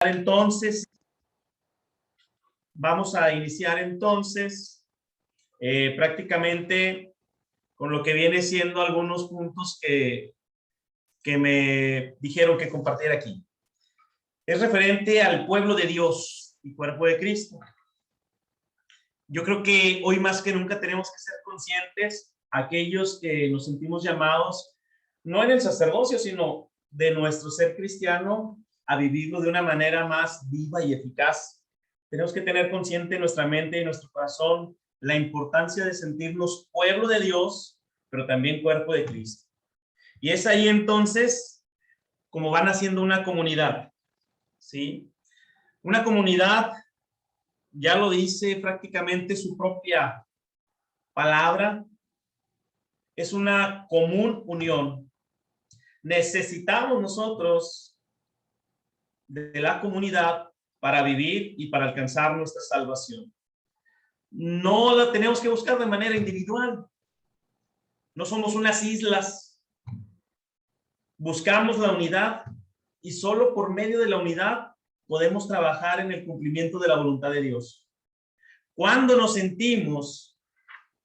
Entonces, vamos a iniciar entonces prácticamente con lo que viene siendo algunos puntos que me dijeron que compartiera aquí. Es referente al pueblo de Dios y cuerpo de Cristo. Yo creo que hoy más que nunca tenemos que ser conscientes, aquellos que nos sentimos llamados, no en el sacerdocio, sino de nuestro ser cristiano, a vivirlo de una manera más viva y eficaz. Tenemos que tener consciente en nuestra mente y en nuestro corazón la importancia de sentirnos pueblo de Dios, pero también cuerpo de Cristo. Y es ahí entonces como van haciendo una comunidad, ¿sí? Una comunidad, ya lo dice prácticamente su propia palabra, es una común unión. Necesitamos nosotros de la comunidad para vivir y para alcanzar nuestra salvación. No la tenemos que buscar de manera individual. No somos unas islas. Buscamos la unidad y solo por medio de la unidad podemos trabajar en el cumplimiento de la voluntad de Dios. Cuando nos sentimos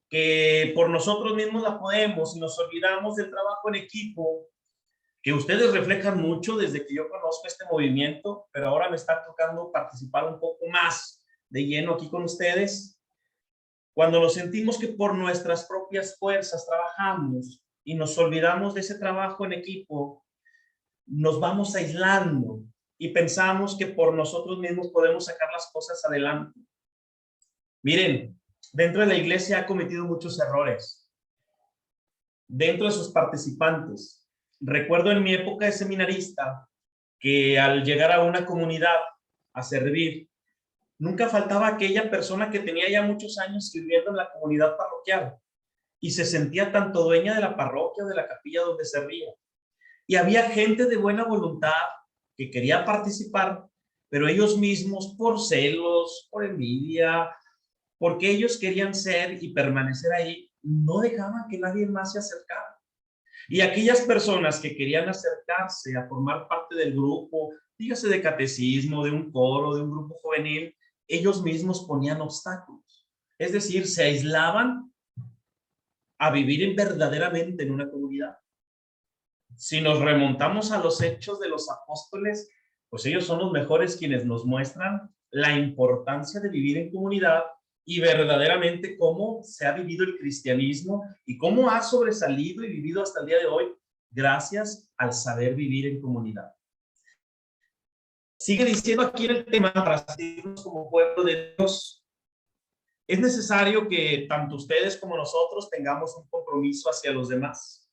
que por nosotros mismos la podemos y nos olvidamos del trabajo en equipo, que ustedes reflejan mucho desde que yo conozco este movimiento, pero ahora me está tocando participar un poco más de lleno aquí con ustedes. Cuando nos sentimos que por nuestras propias fuerzas trabajamos y nos olvidamos de ese trabajo en equipo, nos vamos aislando y pensamos que por nosotros mismos podemos sacar las cosas adelante. Miren, dentro de la iglesia ha cometido muchos errores. Dentro de sus participantes. Recuerdo en mi época de seminarista que al llegar a una comunidad a servir, nunca faltaba aquella persona que tenía ya muchos años sirviendo en la comunidad parroquial y se sentía tanto dueña de la parroquia o de la capilla donde servía. Y había gente de buena voluntad que quería participar, pero ellos mismos por celos, por envidia, porque ellos querían ser y permanecer ahí, no dejaban que nadie más se acercara. Y aquellas personas que querían acercarse a formar parte del grupo, dígase de catecismo, de un coro, de un grupo juvenil, ellos mismos ponían obstáculos. Es decir, se aislaban a vivir verdaderamente en una comunidad. Si nos remontamos a los hechos de los apóstoles, pues ellos son los mejores quienes nos muestran la importancia de vivir en comunidad y verdaderamente cómo se ha vivido el cristianismo y cómo ha sobresalido y vivido hasta el día de hoy gracias al saber vivir en comunidad. Sigue diciendo aquí en el tema, para sentirnos como pueblo de Dios, es necesario que tanto ustedes como nosotros tengamos un compromiso hacia los demás.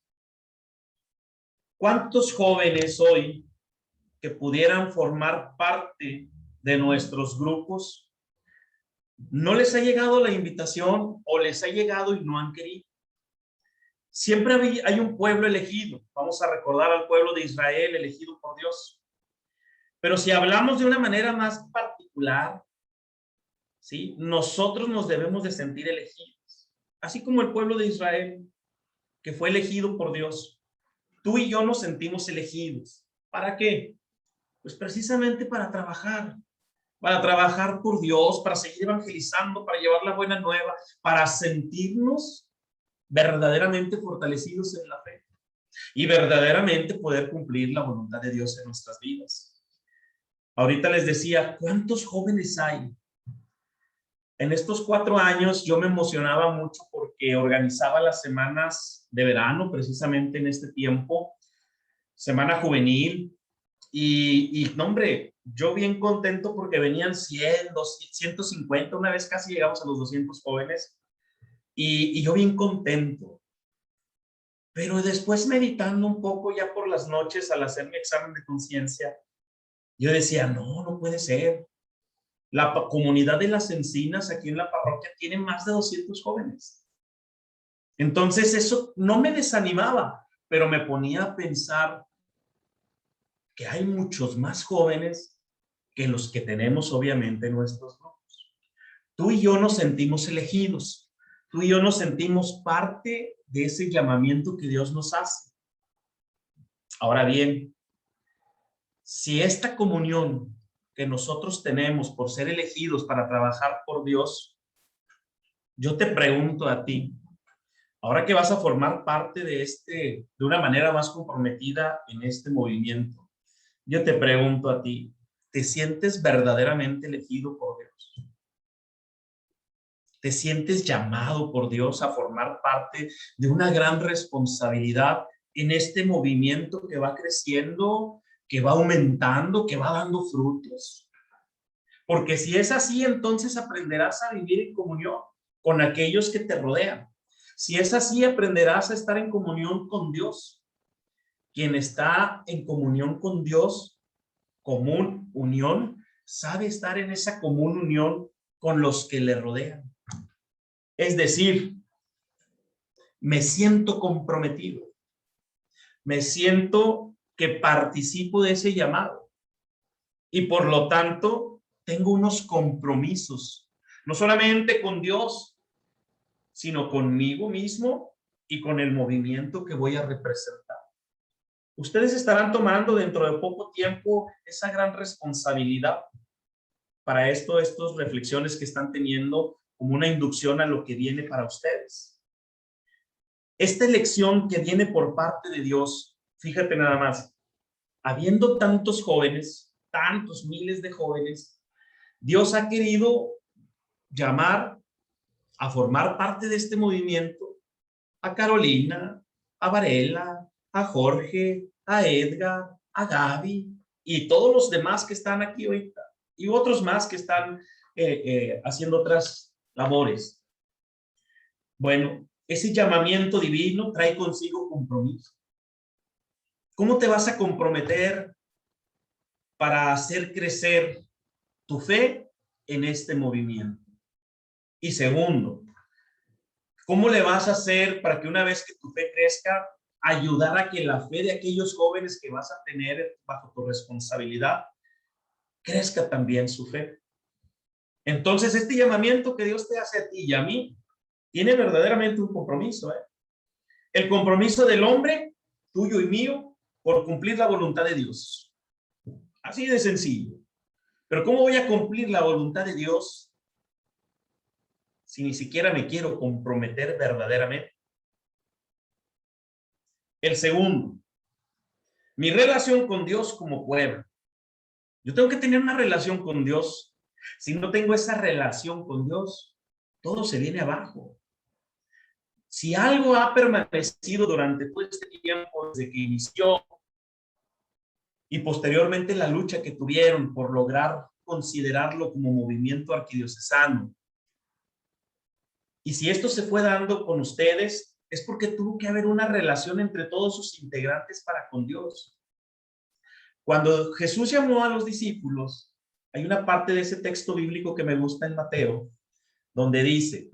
¿Cuántos jóvenes hoy que pudieran formar parte de nuestros grupos no les ha llegado la invitación o les ha llegado y no han querido? Siempre hay un pueblo elegido. Vamos a recordar al pueblo de Israel elegido por Dios. Pero si hablamos de una manera más particular, ¿sí? Nosotros nos debemos de sentir elegidos. Así como el pueblo de Israel, que fue elegido por Dios. Tú y yo nos sentimos elegidos. ¿Para qué? Pues precisamente para trabajar por Dios, para seguir evangelizando, para llevar la buena nueva, para sentirnos verdaderamente fortalecidos en la fe y verdaderamente poder cumplir la voluntad de Dios en nuestras vidas. Ahorita les decía, ¿cuántos jóvenes hay? En estos 4 años yo me emocionaba mucho porque organizaba las semanas de verano, precisamente en este tiempo, semana juvenil, y no, hombre, yo bien contento porque venían 100, 200, 150, una vez casi llegamos a los 200 jóvenes, y yo bien contento. Pero después meditando un poco ya por las noches al hacer mi examen de conciencia, yo decía, no puede ser. La comunidad de Las Encinas aquí en la parroquia tiene más de 200 jóvenes. Entonces eso no me desanimaba, pero me ponía a pensar que hay muchos más jóvenes que los que tenemos obviamente en nuestros grupos. Tú y yo nos sentimos elegidos. Tú y yo nos sentimos parte de ese llamamiento que Dios nos hace. Ahora bien, si esta comunión que nosotros tenemos por ser elegidos para trabajar por Dios, yo te pregunto a ti, ahora que vas a formar parte de una manera más comprometida en este movimiento, yo te pregunto a ti, ¿te sientes verdaderamente elegido por Dios? ¿Te sientes llamado por Dios a formar parte de una gran responsabilidad en este movimiento que va creciendo, que va aumentando, que va dando frutos? Porque si es así, entonces aprenderás a vivir en comunión con aquellos que te rodean. Si es así, aprenderás a estar en comunión con Dios. Quien está en comunión con Dios, común unión, sabe estar en esa común unión con los que le rodean. Es decir, me siento comprometido, me siento que participo de ese llamado y por lo tanto tengo unos compromisos, no solamente con Dios, sino conmigo mismo y con el movimiento que voy a representar. Ustedes estarán tomando dentro de poco tiempo esa gran responsabilidad. Para estas reflexiones que están teniendo como una inducción a lo que viene para ustedes. Esta elección que viene por parte de Dios, fíjate nada más, habiendo tantos jóvenes, tantos miles de jóvenes, Dios ha querido llamar a formar parte de este movimiento a Carolina, a Varela, a Jorge, a Edgar, a Gaby y todos los demás que están aquí ahorita y otros más que están haciendo otras labores. Bueno, ese llamamiento divino trae consigo compromiso. ¿Cómo te vas a comprometer para hacer crecer tu fe en este movimiento? Y segundo, ¿cómo le vas a hacer para que una vez que tu fe crezca, ayudar a que la fe de aquellos jóvenes que vas a tener bajo tu responsabilidad crezca también su fe? Entonces, este llamamiento que Dios te hace a ti y a mí tiene verdaderamente un compromiso, ¿eh? El compromiso del hombre, tuyo y mío, por cumplir la voluntad de Dios. Así de sencillo. Pero ¿cómo voy a cumplir la voluntad de Dios si ni siquiera me quiero comprometer verdaderamente? El segundo, mi relación con Dios como pueblo. Yo tengo que tener una relación con Dios. Si no tengo esa relación con Dios, todo se viene abajo. Si algo ha permanecido durante todo este tiempo, desde que inició y posteriormente la lucha que tuvieron por lograr considerarlo como movimiento arquidiocesano, y si esto se fue dando con ustedes, es porque tuvo que haber una relación entre todos sus integrantes para con Dios. Cuando Jesús llamó a los discípulos, hay una parte de ese texto bíblico que me gusta en Mateo, donde dice,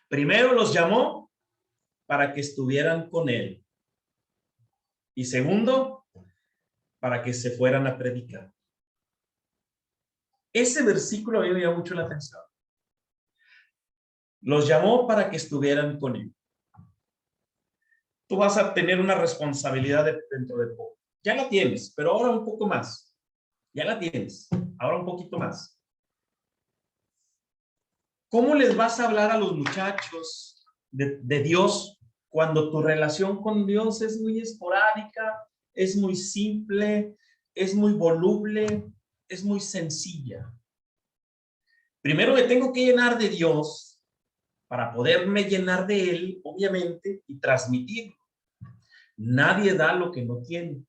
primero los llamó para que estuvieran con él. Y segundo, para que se fueran a predicar. Ese versículo a mí me llama mucho la atención. Los llamó para que estuvieran con él. Tú vas a tener una responsabilidad dentro de poco. Ya la tienes, pero ahora un poco más. Ya la tienes, ahora un poquito más. ¿Cómo les vas a hablar a los muchachos de Dios cuando tu relación con Dios es muy esporádica, es muy simple, es muy voluble, es muy sencilla? Primero me tengo que llenar de Dios para poderme llenar de Él, obviamente, y transmitirlo. Nadie da lo que no tiene.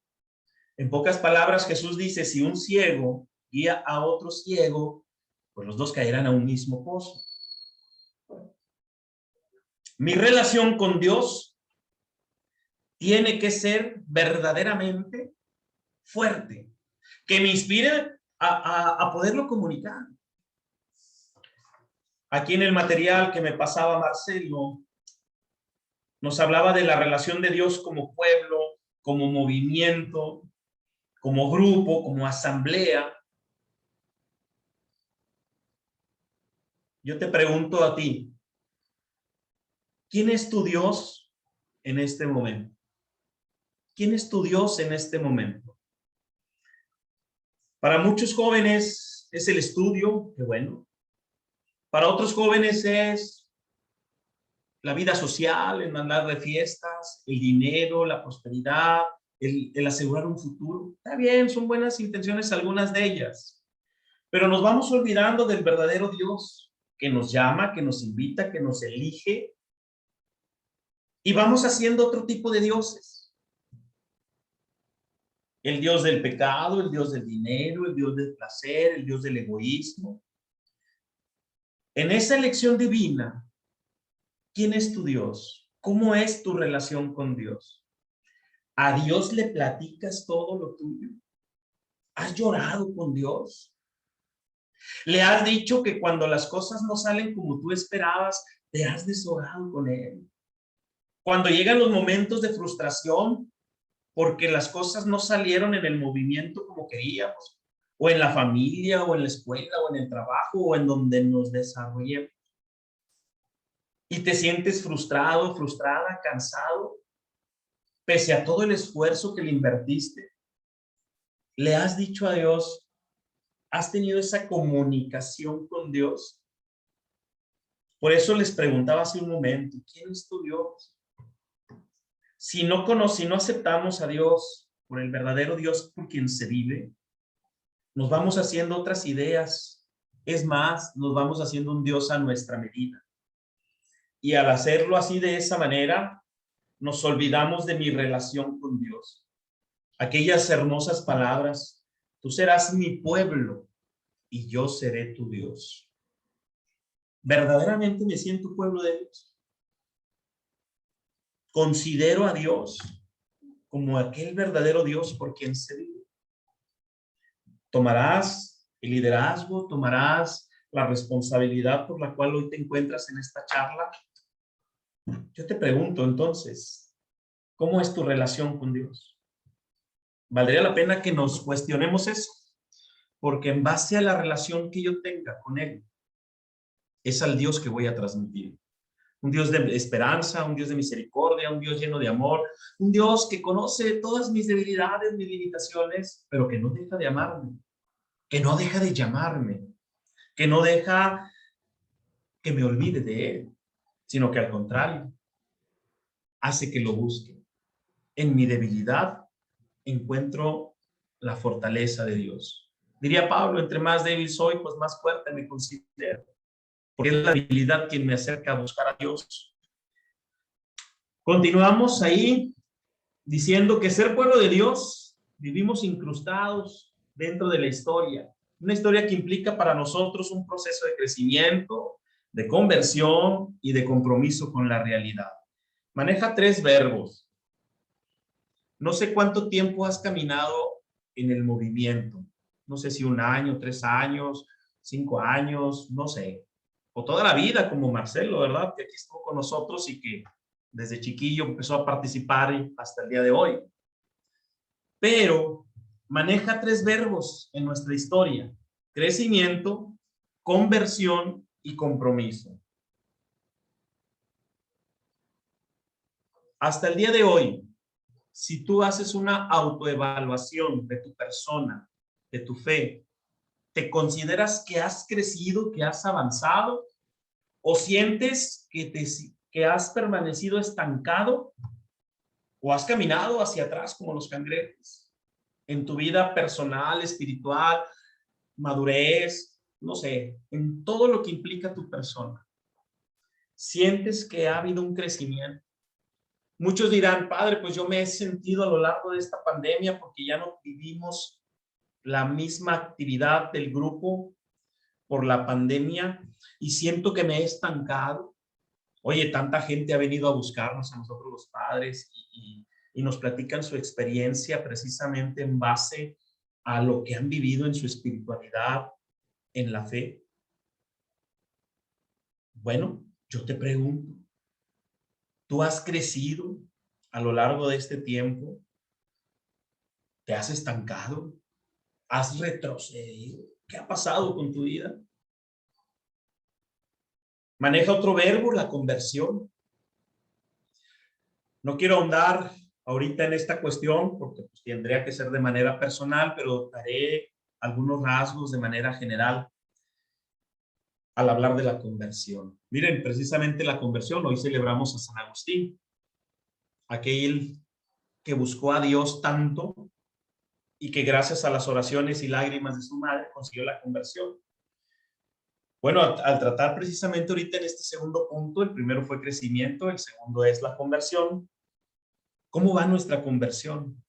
En pocas palabras, Jesús dice, si un ciego guía a otro ciego, pues los dos caerán a un mismo pozo. Mi relación con Dios tiene que ser verdaderamente fuerte, que me inspire a poderlo comunicar. Aquí en el material que me pasaba Marcelo, nos hablaba de la relación de Dios como pueblo, como movimiento, como grupo, como asamblea. Yo te pregunto a ti, ¿quién es tu Dios en este momento? ¿Quién es tu Dios en este momento? Para muchos jóvenes es el estudio, qué bueno. Para otros jóvenes es la vida social, el andar de fiestas, el dinero, la prosperidad, el asegurar un futuro. Está bien, son buenas intenciones algunas de ellas, pero nos vamos olvidando del verdadero Dios que nos llama, que nos invita, que nos elige, y vamos haciendo otro tipo de dioses. El Dios del pecado, el Dios del dinero, el Dios del placer, el Dios del egoísmo. En esa elección divina, ¿quién es tu Dios? ¿Cómo es tu relación con Dios? ¿A Dios le platicas todo lo tuyo? ¿Has llorado con Dios? ¿Le has dicho que cuando las cosas no salen como tú esperabas, te has desahogado con Él? Cuando llegan los momentos de frustración, porque las cosas no salieron en el movimiento como queríamos, o en la familia, o en la escuela, o en el trabajo, o en donde nos desarrollemos, y te sientes frustrado, frustrada, cansado, pese a todo el esfuerzo que le invertiste, le has dicho a Dios, has tenido esa comunicación con Dios. Por eso les preguntaba hace un momento, ¿quién es tu Dios? Si no aceptamos a Dios por el verdadero Dios por quien se vive, nos vamos haciendo otras ideas. Es más, nos vamos haciendo un Dios a nuestra medida. Y al hacerlo así de esa manera, nos olvidamos de mi relación con Dios. Aquellas hermosas palabras, tú serás mi pueblo y yo seré tu Dios. ¿Verdaderamente me siento pueblo de Dios? Considero a Dios como aquel verdadero Dios por quien se vive. Tomarás el liderazgo, tomarás la responsabilidad por la cual hoy te encuentras en esta charla. Yo te pregunto entonces, ¿cómo es tu relación con Dios? Valdría la pena que nos cuestionemos eso, porque en base a la relación que yo tenga con Él, es al Dios que voy a transmitir. Un Dios de esperanza, un Dios de misericordia, un Dios lleno de amor, un Dios que conoce todas mis debilidades, mis limitaciones, pero que no deja de amarme, que no deja de llamarme, que no deja que me olvide de Él, sino que al contrario, hace que lo busque. En mi debilidad encuentro la fortaleza de Dios. Diría Pablo, entre más débil soy, pues más fuerte me considero, porque es la debilidad quien me acerca a buscar a Dios. Continuamos ahí diciendo que ser pueblo de Dios, vivimos incrustados dentro de la historia, una historia que implica para nosotros un proceso de crecimiento, de conversión y de compromiso con la realidad. Maneja 3 verbos. No sé cuánto tiempo has caminado en el movimiento. No sé si 1 año, 3 años, 5 años, no sé. O toda la vida, como Marcelo, ¿verdad? Que aquí estuvo con nosotros y que desde chiquillo empezó a participar hasta el día de hoy. Pero maneja 3 verbos en nuestra historia: crecimiento, conversión y compromiso. Hasta el día de hoy, si tú haces una autoevaluación de tu persona, de tu fe, ¿te consideras que has crecido, que has avanzado? ¿O sientes que has permanecido estancado? ¿O has caminado hacia atrás como los cangrejos? En tu vida personal, espiritual, madurez, no sé, en todo lo que implica tu persona. ¿Sientes que ha habido un crecimiento? Muchos dirán, padre, pues yo me he sentido a lo largo de esta pandemia porque ya no vivimos la misma actividad del grupo por la pandemia y siento que me he estancado. Oye, tanta gente ha venido a buscarnos a nosotros los padres y nos platican su experiencia precisamente en base a lo que han vivido en su espiritualidad, en la fe. Bueno, yo te pregunto, ¿tú has crecido a lo largo de este tiempo? ¿Te has estancado? ¿Has retrocedido? ¿Qué ha pasado con tu vida? Maneja otro verbo, la conversión. No quiero ahondar ahorita en esta cuestión porque pues, tendría que ser de manera personal, pero daré algunos rasgos de manera general al hablar de la conversión. Miren, precisamente la conversión, hoy celebramos a San Agustín, aquel que buscó a Dios tanto y que gracias a las oraciones y lágrimas de su madre consiguió la conversión. Bueno, al tratar precisamente ahorita en este segundo punto, el primero fue crecimiento, el segundo es la conversión. ¿Cómo va nuestra conversión?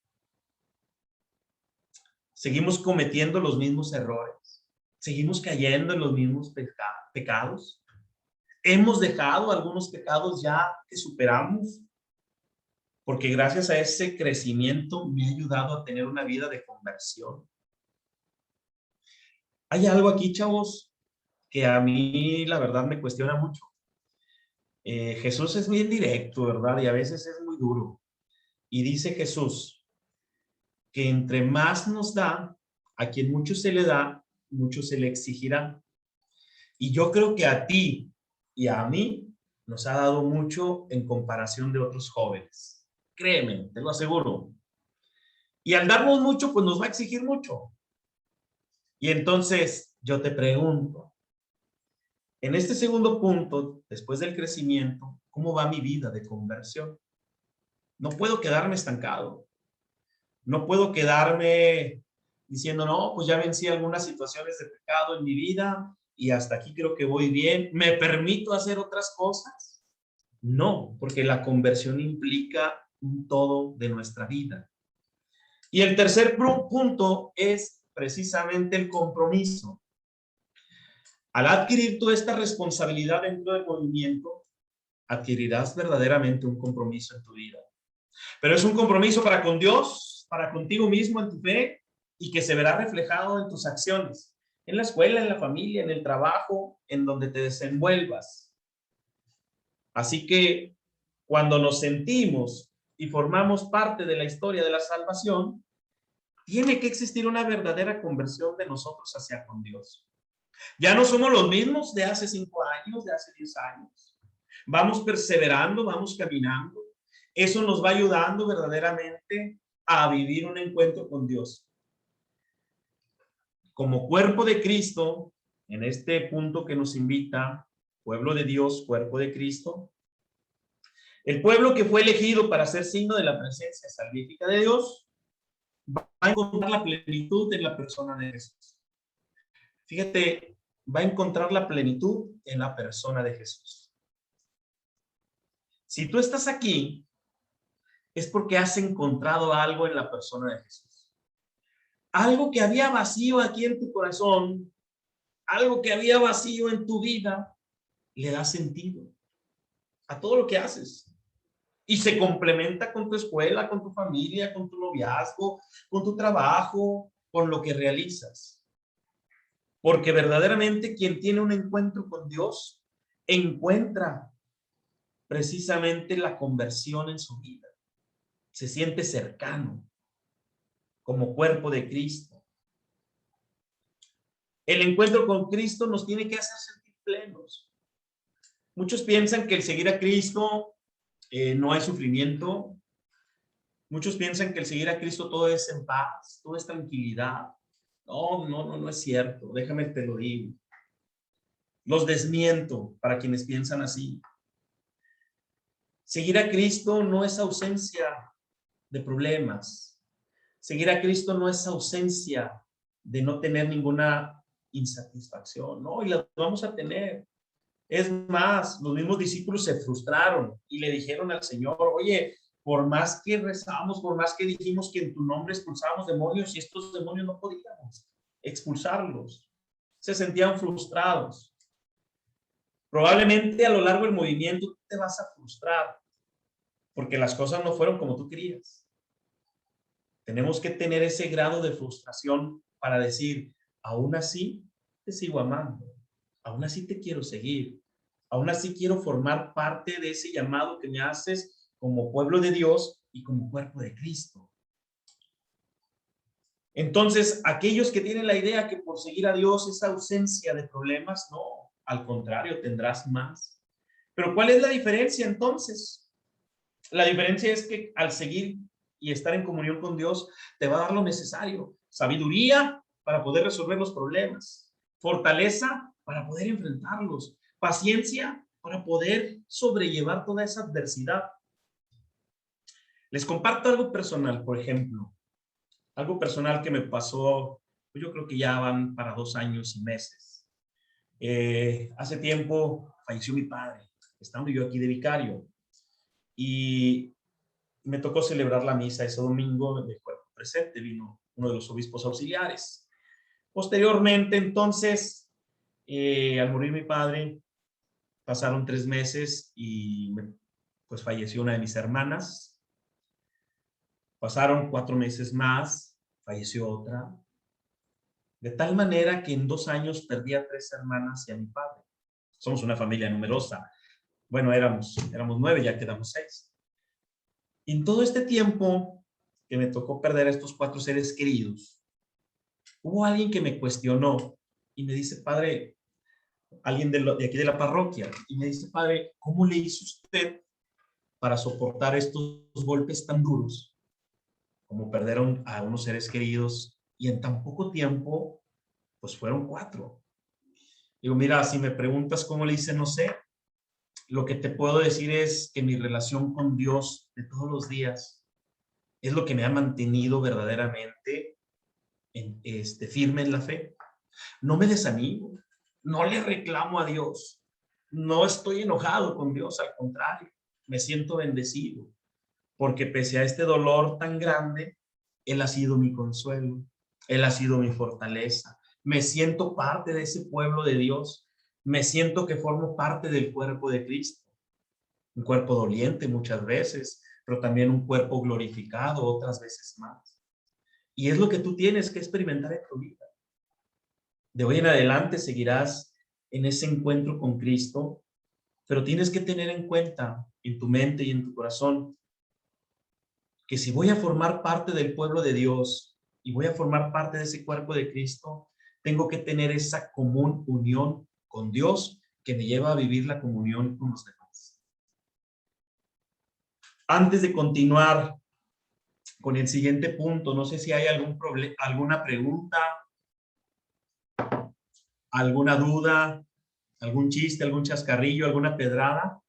¿Seguimos cometiendo los mismos errores? ¿Seguimos cayendo en los mismos pecados? ¿Hemos dejado algunos pecados ya que superamos? Porque gracias a ese crecimiento me ha ayudado a tener una vida de conversión. Hay algo aquí, chavos, que a mí la verdad me cuestiona mucho. Jesús es bien directo, ¿verdad? Y a veces es muy duro. Y dice Jesús que entre más nos da, a quien mucho se le da, mucho se le exigirá. Y yo creo que a ti y a mí nos ha dado mucho en comparación de otros jóvenes. Créeme, te lo aseguro. Y al darnos mucho, pues nos va a exigir mucho. Y entonces yo te pregunto, en este segundo punto, después del crecimiento, ¿cómo va mi vida de conversión? No puedo quedarme estancado. No puedo quedarme diciendo, no, pues ya vencí algunas situaciones de pecado en mi vida y hasta aquí creo que voy bien. ¿Me permito hacer otras cosas? No, porque la conversión implica un todo de nuestra vida. Y el tercer punto es precisamente el compromiso. Al adquirir toda esta responsabilidad dentro del movimiento, adquirirás verdaderamente un compromiso en tu vida. Pero es un compromiso para con Dios, para contigo mismo en tu fe y que se verá reflejado en tus acciones, en la escuela, en la familia, en el trabajo, en donde te desenvuelvas. Así que cuando nos sentimos y formamos parte de la historia de la salvación, tiene que existir una verdadera conversión de nosotros hacia con Dios. Ya no somos los mismos de hace 5 años, de hace 10 años. Vamos perseverando, vamos caminando. Eso nos va ayudando verdaderamente a vivir un encuentro con Dios. Como cuerpo de Cristo, en este punto que nos invita, pueblo de Dios, cuerpo de Cristo, el pueblo que fue elegido para ser signo de la presencia salvífica de Dios, va a encontrar la plenitud en la persona de Jesús. Fíjate, va a encontrar la plenitud en la persona de Jesús. Si tú estás aquí, es porque has encontrado algo en la persona de Jesús. Algo que había vacío aquí en tu corazón, algo que había vacío en tu vida, le da sentido a todo lo que haces. Y se complementa con tu escuela, con tu familia, con tu noviazgo, con tu trabajo, con lo que realizas. Porque verdaderamente quien tiene un encuentro con Dios encuentra precisamente la conversión en su vida. Se siente cercano como cuerpo de Cristo. El encuentro con Cristo nos tiene que hacer sentir plenos. Muchos piensan que el seguir a Cristo no hay sufrimiento. Muchos piensan que el seguir a Cristo todo es en paz, todo es tranquilidad. No es cierto. Déjame te lo digo. Los desmiento para quienes piensan así. Seguir a Cristo no es ausencia de problemas. Seguir a Cristo no es ausencia de no tener ninguna insatisfacción, ¿no? Y la vamos a tener. Es más, los mismos discípulos se frustraron y le dijeron al Señor, oye, por más que rezamos, por más que dijimos que en tu nombre expulsábamos demonios y estos demonios no podíamos expulsarlos. Se sentían frustrados. Probablemente a lo largo del movimiento te vas a frustrar porque las cosas no fueron como tú querías. Tenemos que tener ese grado de frustración para decir, aún así te sigo amando, aún así te quiero seguir, aún así quiero formar parte de ese llamado que me haces como pueblo de Dios y como cuerpo de Cristo. Entonces, aquellos que tienen la idea que por seguir a Dios es ausencia de problemas, no, al contrario, tendrás más. Pero ¿cuál es la diferencia entonces? La diferencia es que al seguir y estar en comunión con Dios, te va a dar lo necesario, sabiduría para poder resolver los problemas, fortaleza para poder enfrentarlos, paciencia para poder sobrellevar toda esa adversidad. Les comparto algo personal, por ejemplo, algo personal que me pasó, yo creo que ya van para 2 años y meses. Hace tiempo falleció mi padre, estando yo aquí de vicario, y me tocó celebrar la misa ese domingo de cuerpo presente, vino uno de los obispos auxiliares. Posteriormente, entonces, al morir mi padre, pasaron 3 meses y pues falleció una de mis hermanas. Pasaron 4 meses más, falleció otra. De tal manera que en 2 años perdí a 3 hermanas y a mi padre. Somos una familia numerosa. Bueno, éramos 9, ya quedamos 6. Y en todo este tiempo que me tocó perder a estos 4 seres queridos, hubo alguien que me cuestionó y me dice, padre, alguien de aquí de la parroquia, y me dice, padre, ¿cómo le hizo usted para soportar estos golpes tan duros como perder a unos seres queridos y en tan poco tiempo, pues fueron 4? Digo, mira, si me preguntas cómo le hice, no sé. Lo que te puedo decir es que mi relación con Dios de todos los días es lo que me ha mantenido verdaderamente firme en la fe. No me desanimo, no le reclamo a Dios, no estoy enojado con Dios, al contrario, me siento bendecido, porque pese a este dolor tan grande, Él ha sido mi consuelo, Él ha sido mi fortaleza. Me siento parte de ese pueblo de Dios, me siento que formo parte del cuerpo de Cristo, un cuerpo doliente muchas veces, pero también un cuerpo glorificado otras veces más. Y es lo que tú tienes que experimentar en tu vida. De hoy en adelante seguirás en ese encuentro con Cristo, pero tienes que tener en cuenta en tu mente y en tu corazón que si voy a formar parte del pueblo de Dios y voy a formar parte de ese cuerpo de Cristo, tengo que tener esa común unión con Dios que me lleva a vivir la comunión con los demás. Antes de continuar con el siguiente punto, no sé si hay alguna pregunta, alguna duda, algún chiste, algún chascarrillo, alguna pedrada.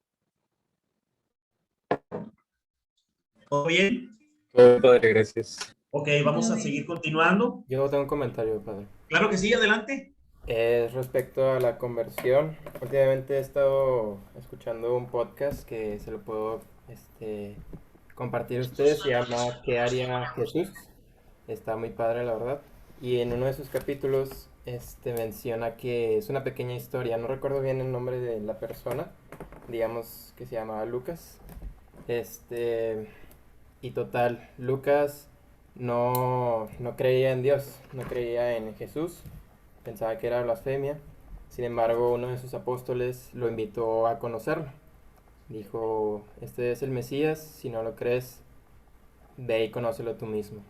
¿Todo bien? Todo padre, gracias. Ok, vamos a seguir continuando. Yo tengo un comentario, padre. Claro que sí, adelante. Es respecto a la conversión. Últimamente he estado escuchando un podcast que se lo puedo compartir a ustedes. Se llama ¿Qué haría Jesús? Está muy padre, la verdad. Y en uno de sus capítulos menciona que es una pequeña historia. No recuerdo bien el nombre de la persona. Digamos que se llamaba Lucas. Y total, Lucas no creía en Dios, no creía en Jesús, pensaba que era blasfemia. Sin embargo, uno de sus apóstoles lo invitó a conocerlo. Dijo, este es el Mesías, si no lo crees, ve y conócelo tú mismo.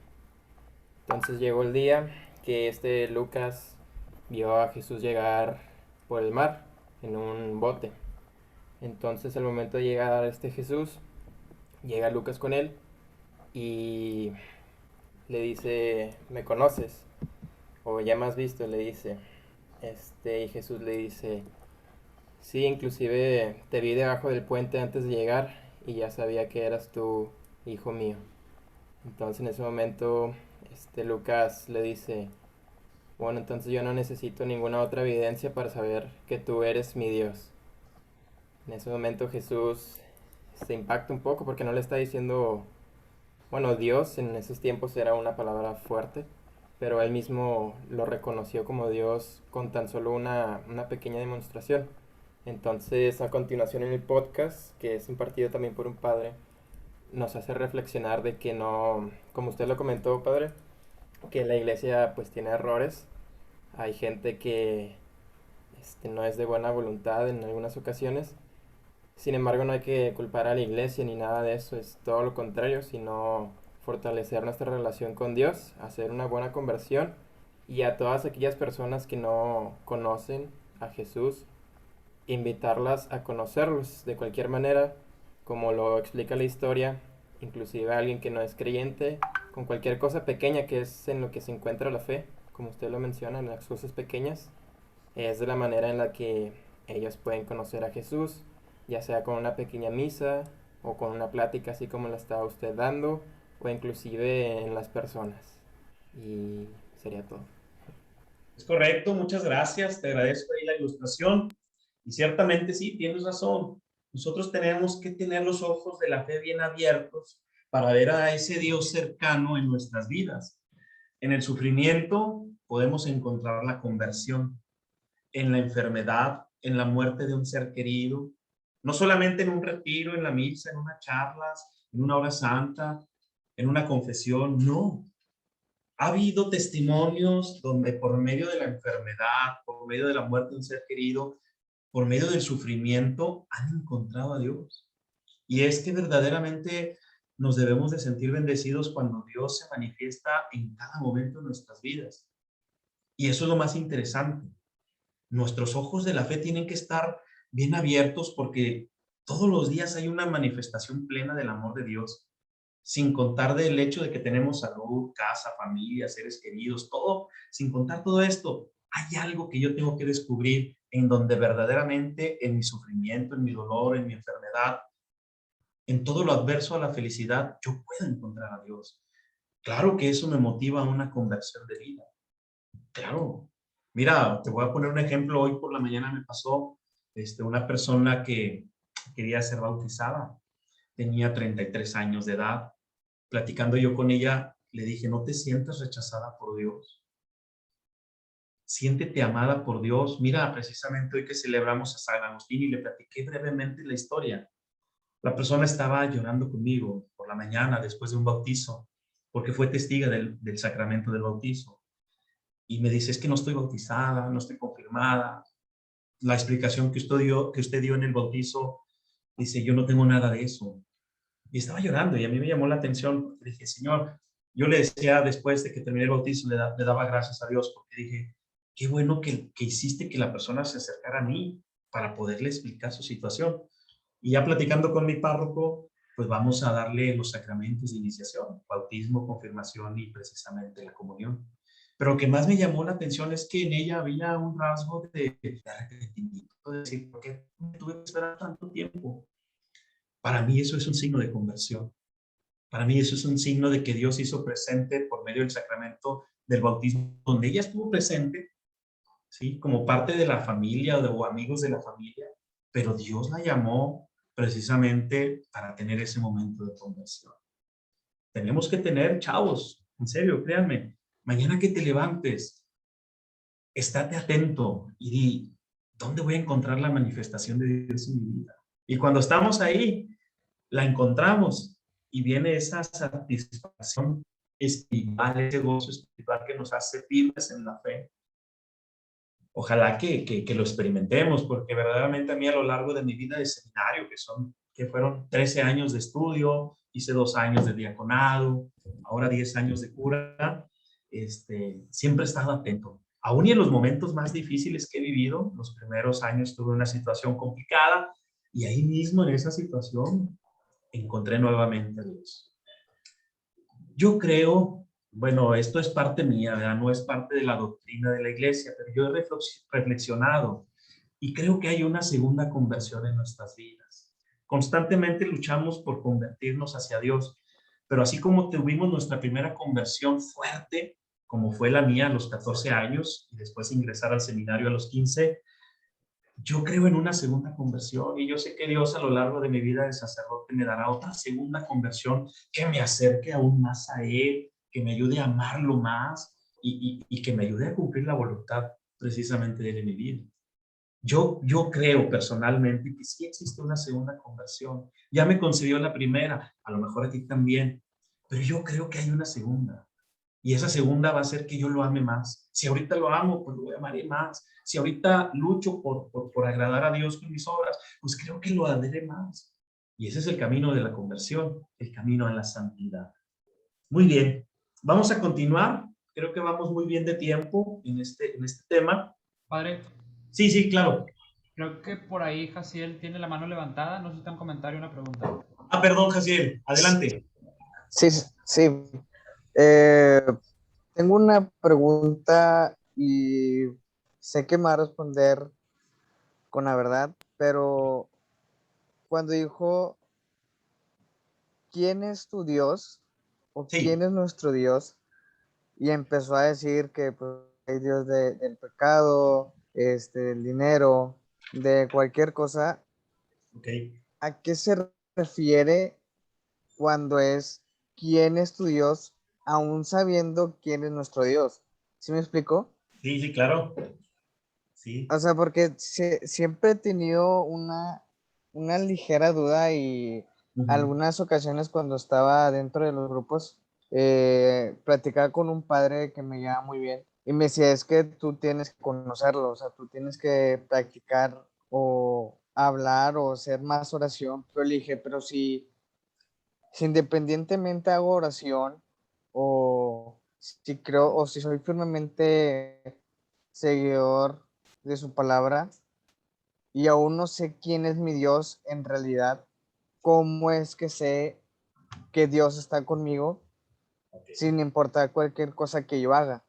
Entonces llegó el día que Lucas vio a Jesús llegar por el mar en un bote. Entonces al momento de llegar Jesús, llega Lucas con él y le dice, ¿me conoces? O ya me has visto, le dice. Y Jesús le dice, sí, inclusive te vi debajo del puente antes de llegar y ya sabía que eras tú, hijo mío. Entonces en ese momento Lucas le dice, bueno, entonces yo no necesito ninguna otra evidencia para saber que tú eres mi Dios. En ese momento Jesús se impacta un poco porque no le está diciendo, bueno, Dios en esos tiempos era una palabra fuerte, pero él mismo lo reconoció como Dios con tan solo una pequeña demostración. Entonces, a continuación en el podcast, que es impartido también por un padre, nos hace reflexionar de que no, como usted lo comentó, padre, que la iglesia pues tiene errores. Hay gente que no es de buena voluntad en algunas ocasiones. Sin embargo, no hay que culpar a la iglesia ni nada de eso, es todo lo contrario, sino fortalecer nuestra relación con Dios, hacer una buena conversión y a todas aquellas personas que no conocen a Jesús, invitarlas a conocerlos de cualquier manera, como lo explica la historia, inclusive a alguien que no es creyente, con cualquier cosa pequeña que es en lo que se encuentra la fe, como usted lo menciona, en las cosas pequeñas, es de la manera en la que ellos pueden conocer a Jesús, ya sea con una pequeña misa o con una plática así como la estaba usted dando, o inclusive en las personas. Y sería todo. Es correcto, muchas gracias, te agradezco ahí la ilustración. Y ciertamente sí, tienes razón. Nosotros tenemos que tener los ojos de la fe bien abiertos para ver a ese Dios cercano en nuestras vidas. En el sufrimiento podemos encontrar la conversión, en la enfermedad, en la muerte de un ser querido, no solamente en un retiro, en la misa, en unas charlas, en una hora santa, en una confesión, no. Ha habido testimonios donde por medio de la enfermedad, por medio de la muerte de un ser querido, por medio del sufrimiento, han encontrado a Dios. Y es que verdaderamente nos debemos de sentir bendecidos cuando Dios se manifiesta en cada momento de nuestras vidas. Y eso es lo más interesante. Nuestros ojos de la fe tienen que estar bien abiertos porque todos los días hay una manifestación plena del amor de Dios, sin contar del hecho de que tenemos salud, casa, familia, seres queridos, todo, sin contar todo esto, hay algo que yo tengo que descubrir en donde verdaderamente en mi sufrimiento, en mi dolor, en mi enfermedad, en todo lo adverso a la felicidad, yo puedo encontrar a Dios. Claro que eso me motiva a una conversión de vida. Claro. Mira, te voy a poner un ejemplo. Hoy por la mañana me pasó una persona que quería ser bautizada. Tenía 33 años de edad. Platicando yo con ella, le dije, no te sientas rechazada por Dios. Siéntete amada por Dios. Mira, precisamente hoy que celebramos a San Agustín y le platiqué brevemente la historia. La persona estaba llorando conmigo por la mañana después de un bautizo, porque fue testiga del sacramento del bautizo. Y me dice, es que no estoy bautizada, no estoy confirmada. La explicación que usted dio en el bautizo, dice, yo no tengo nada de eso. Y estaba llorando y a mí me llamó la atención porque dije, Señor, yo le decía después de que terminé el bautizo, le daba gracias a Dios porque dije, qué bueno que hiciste que la persona se acercara a mí para poderle explicar su situación. Y ya platicando con mi párroco, pues vamos a darle los sacramentos de iniciación, bautismo, confirmación y precisamente la comunión. Pero lo que más me llamó la atención es que en ella había un rasgo de arrepentimiento, de decir, ¿por qué tuve que esperar tanto tiempo? Para mí eso es un signo de conversión. Para mí eso es un signo de que Dios hizo presente por medio del sacramento del bautismo, donde ella estuvo presente, ¿sí? Como parte de la familia o amigos de la familia, pero Dios la llamó precisamente para tener ese momento de conversión. Tenemos que tener, chavos, en serio, créanme, mañana que te levantes, estate atento y di, ¿dónde voy a encontrar la manifestación de Dios en mi vida? Y cuando estamos ahí, la encontramos y viene esa satisfacción espiritual, ese gozo espiritual que nos hace firmes en la fe. Ojalá que lo experimentemos, porque verdaderamente a mí a lo largo de mi vida de seminario, que fueron 13 años de estudio, hice 2 años de diaconado, ahora 10 años de cura, siempre he estado atento. Aún y en los momentos más difíciles que he vivido, los primeros años tuve una situación complicada y ahí mismo en esa situación encontré nuevamente a Dios. Yo creo, bueno, esto es parte mía, ¿verdad? No es parte de la doctrina de la iglesia, pero yo he reflexionado y creo que hay una segunda conversión en nuestras vidas. Constantemente luchamos por convertirnos hacia Dios, pero así como tuvimos nuestra primera conversión fuerte, como fue la mía a los 14 años y después ingresar al seminario a los 15, yo creo en una segunda conversión y yo sé que Dios a lo largo de mi vida de sacerdote me dará otra segunda conversión que me acerque aún más a Él, que me ayude a amarlo más y que me ayude a cumplir la voluntad precisamente de Él en mi vida. Yo creo personalmente que sí existe una segunda conversión. Ya me concedió la primera, a lo mejor a ti también, pero yo creo que hay una segunda. Y esa segunda va a hacer que yo lo ame más. Si ahorita lo amo, pues lo amaré más. Si ahorita lucho por agradar a Dios con mis obras, pues creo que lo amaré más. Y ese es el camino de la conversión, el camino a la santidad. Muy bien, vamos a continuar. Creo que vamos muy bien de tiempo en este tema. Padre, Sí, sí, claro. creo que por ahí Jaciel tiene la mano levantada. No sé si está un comentario o una pregunta. Perdón, Jaciel, adelante. Sí, sí. Eh, Tengo una pregunta y sé que me va a responder con la verdad, pero cuando dijo, ¿quién es tu Dios? ¿O quién Sí, es nuestro Dios? Y empezó a decir que pues, hay Dios del pecado, del dinero, de cualquier cosa. ok. ¿A qué se refiere cuando es quién es tu Dios, aún sabiendo quién es nuestro Dios? ¿Sí me explico? Sí, sí, claro. Sí. O sea, porque siempre he tenido una ligera duda y Ujú. algunas ocasiones cuando estaba dentro de los grupos, platicaba con un padre que me llevaba muy bien y me decía, es que tú tienes que conocerlo, o sea, tú tienes que practicar o hablar o hacer más oración. Pero le dije, pero si independientemente hago oración o si creo o si soy firmemente seguidor de su palabra y aún no sé quién es mi Dios en realidad, ¿cómo es que sé que Dios está conmigo Ok, sin importar cualquier cosa que yo haga?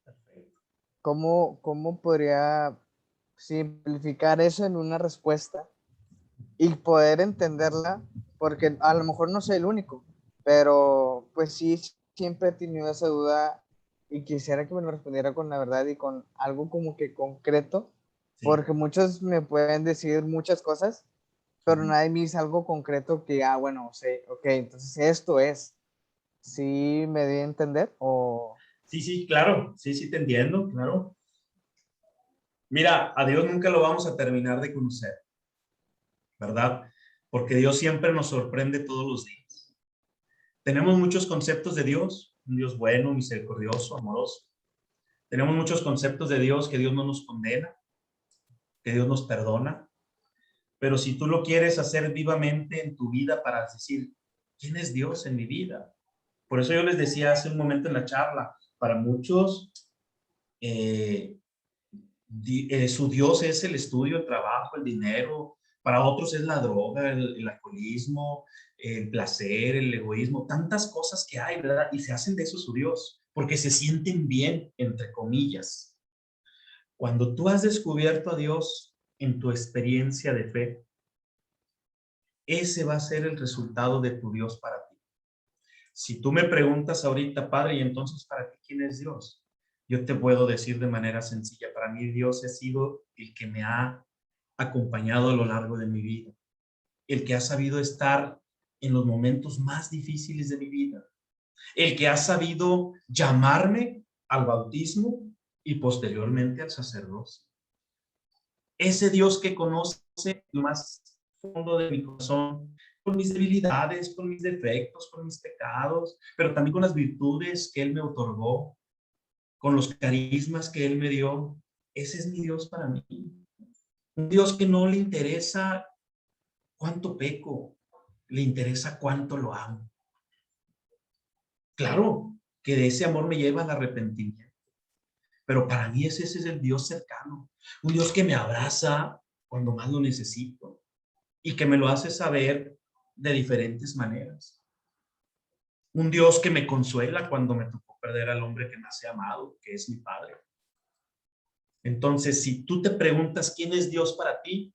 perfecto. ¿Cómo podría simplificar eso en una respuesta y poder entenderla? Porque a lo mejor no soy el único, pero pues sí, siempre he tenido esa duda y quisiera que me lo respondiera con la verdad y con algo como que concreto, Sí. porque muchos me pueden decir muchas cosas, pero Ujú. nadie me dice algo concreto que, bueno, sé, ok, entonces esto es. ¿Sí me di a entender? O Sí, sí, claro. Sí, sí, te entiendo, claro. Mira, a Dios nunca lo vamos a terminar de conocer, ¿verdad? Porque Dios siempre nos sorprende todos los días. Tenemos muchos conceptos de Dios, un Dios bueno, misericordioso, amoroso. Tenemos muchos conceptos de Dios, que Dios no nos condena, que Dios nos perdona. Pero si tú lo quieres hacer vivamente en tu vida para decir, ¿quién es Dios en mi vida? Por eso yo les decía hace un momento en la charla, para muchos eh, su Dios es el estudio, el trabajo, el dinero. Para otros es la droga, el alcoholismo, el placer, el egoísmo, tantas cosas que hay, ¿verdad? Y se hacen de eso su Dios, porque se sienten bien, entre comillas. Cuando tú has descubierto a Dios en tu experiencia de fe, ese va a ser el resultado de tu Dios para ti. Si tú me preguntas ahorita, Padre, y entonces para ti, ¿quién es Dios? Yo te puedo decir de manera sencilla, para mí Dios ha sido el que me ha acompañado a lo largo de mi vida, el que ha sabido estar en los momentos más difíciles de mi vida, el que ha sabido llamarme al bautismo y posteriormente al sacerdocio. Ese Dios que conoce lo más fondo de mi corazón, con mis debilidades, con mis defectos, con mis pecados, pero también con las virtudes que Él me otorgó, con los carismas que Él me dio. Ese es mi Dios para mí. Un Dios que no le interesa cuánto peco, le interesa cuánto lo amo. Claro que de ese amor me lleva al arrepentimiento, pero para mí ese es el Dios cercano, un Dios que me abraza cuando más lo necesito y que me lo hace saber de diferentes maneras. Un Dios que me consuela cuando me tocó perder al hombre que más he amado, que es mi Padre. Entonces, si tú te preguntas quién es Dios para ti,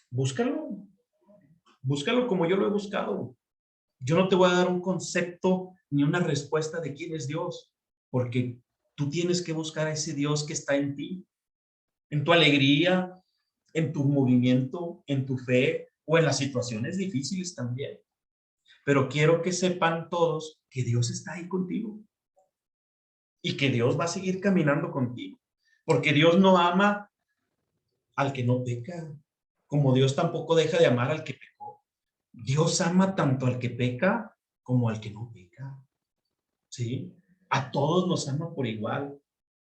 búscalo, búscalo como yo lo he buscado. Yo no te voy a dar un concepto ni una respuesta de quién es Dios, porque tú tienes que buscar a ese Dios que está en ti, en tu alegría, en tu movimiento, en tu fe o en las situaciones difíciles también. Pero quiero que sepan todos que Dios está ahí contigo y que Dios va a seguir caminando contigo, porque Dios no ama al que no peca, como Dios tampoco deja de amar al que pecó. Dios ama tanto al que peca como al que no peca. ¿Sí? A todos nos ama por igual.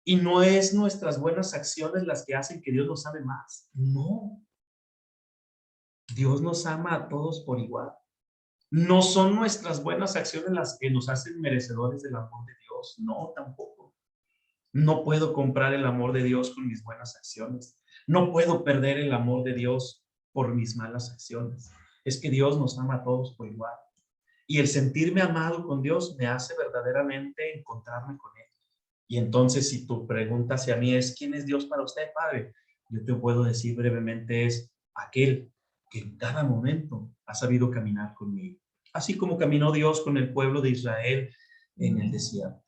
Y no es nuestras buenas acciones las que hacen que Dios nos ame más. No. Dios nos ama a todos por igual. No son nuestras buenas acciones las que nos hacen merecedores del amor de Dios. No, tampoco. No puedo comprar el amor de Dios con mis buenas acciones. No puedo perder el amor de Dios por mis malas acciones. Es que Dios nos ama a todos por igual. Y el sentirme amado con Dios me hace verdaderamente encontrarme con Él. Y entonces, si tu pregunta hacia mí es, ¿quién es Dios para usted, Padre? Yo te puedo decir brevemente, es aquel que en cada momento ha sabido caminar conmigo. Así como caminó Dios con el pueblo de Israel en el desierto.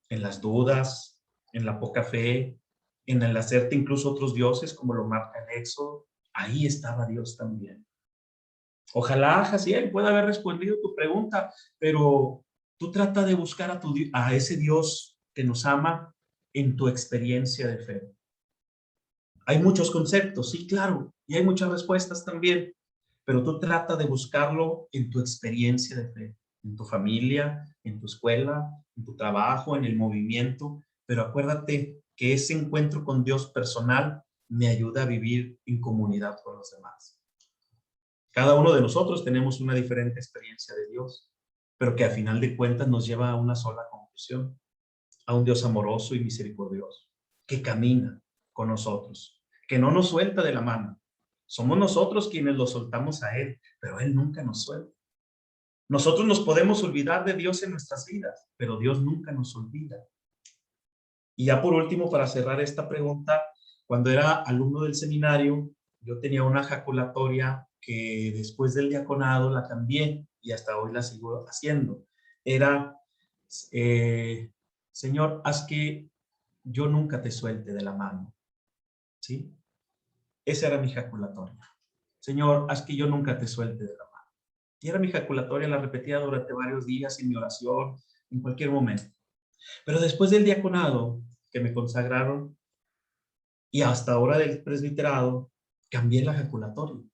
En las dudas, en la poca fe, en el hacerte incluso otros dioses, como lo marca el Éxodo. Ahí estaba Dios también. Ojalá, Jaciel, pueda haber respondido tu pregunta, pero tú trata de buscar a ese Dios que nos ama en tu experiencia de fe. Hay muchos conceptos, sí, claro, y hay muchas respuestas también, pero tú trata de buscarlo en tu experiencia de fe, en tu familia, en tu escuela, en tu trabajo, en el movimiento, pero acuérdate que ese encuentro con Dios personal me ayuda a vivir en comunidad con los demás. Cada uno de nosotros tenemos una diferente experiencia de Dios, pero que a final de cuentas nos lleva a una sola conclusión, a un Dios amoroso y misericordioso, que camina con nosotros, que no nos suelta de la mano. Somos nosotros quienes lo soltamos a Él, pero Él nunca nos suelta. Nosotros nos podemos olvidar de Dios en nuestras vidas, pero Dios nunca nos olvida. Y ya por último, para cerrar esta pregunta, cuando era alumno del seminario, yo tenía una ejaculatoria que después del diaconado la cambié y hasta hoy la sigo haciendo. Era, Señor, haz que yo nunca te suelte de la mano. ¿Sí? Esa era mi ejaculatoria. Señor, haz que yo nunca te suelte de la mano. Y era mi ejaculatoria, la repetía durante varios días en mi oración, en cualquier momento. Pero después del diaconado, que me consagraron, y hasta ahora del presbiterado, cambié la ejaculatoria.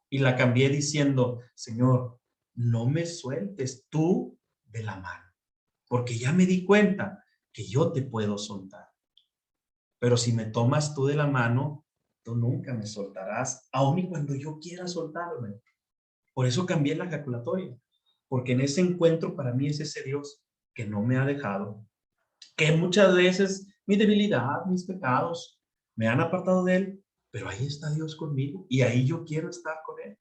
Y la cambié diciendo, Señor, no me sueltes tú de la mano, porque ya me di cuenta que yo te puedo soltar. Pero si me tomas tú de la mano, tú nunca me soltarás, aun y cuando yo quiera soltarme. Por eso cambié la ejaculatoria, porque en ese encuentro para mí es ese Dios que no me ha dejado, que muchas veces mi debilidad, mis pecados me han apartado de Él, pero ahí está Dios conmigo y ahí yo quiero estar con Él.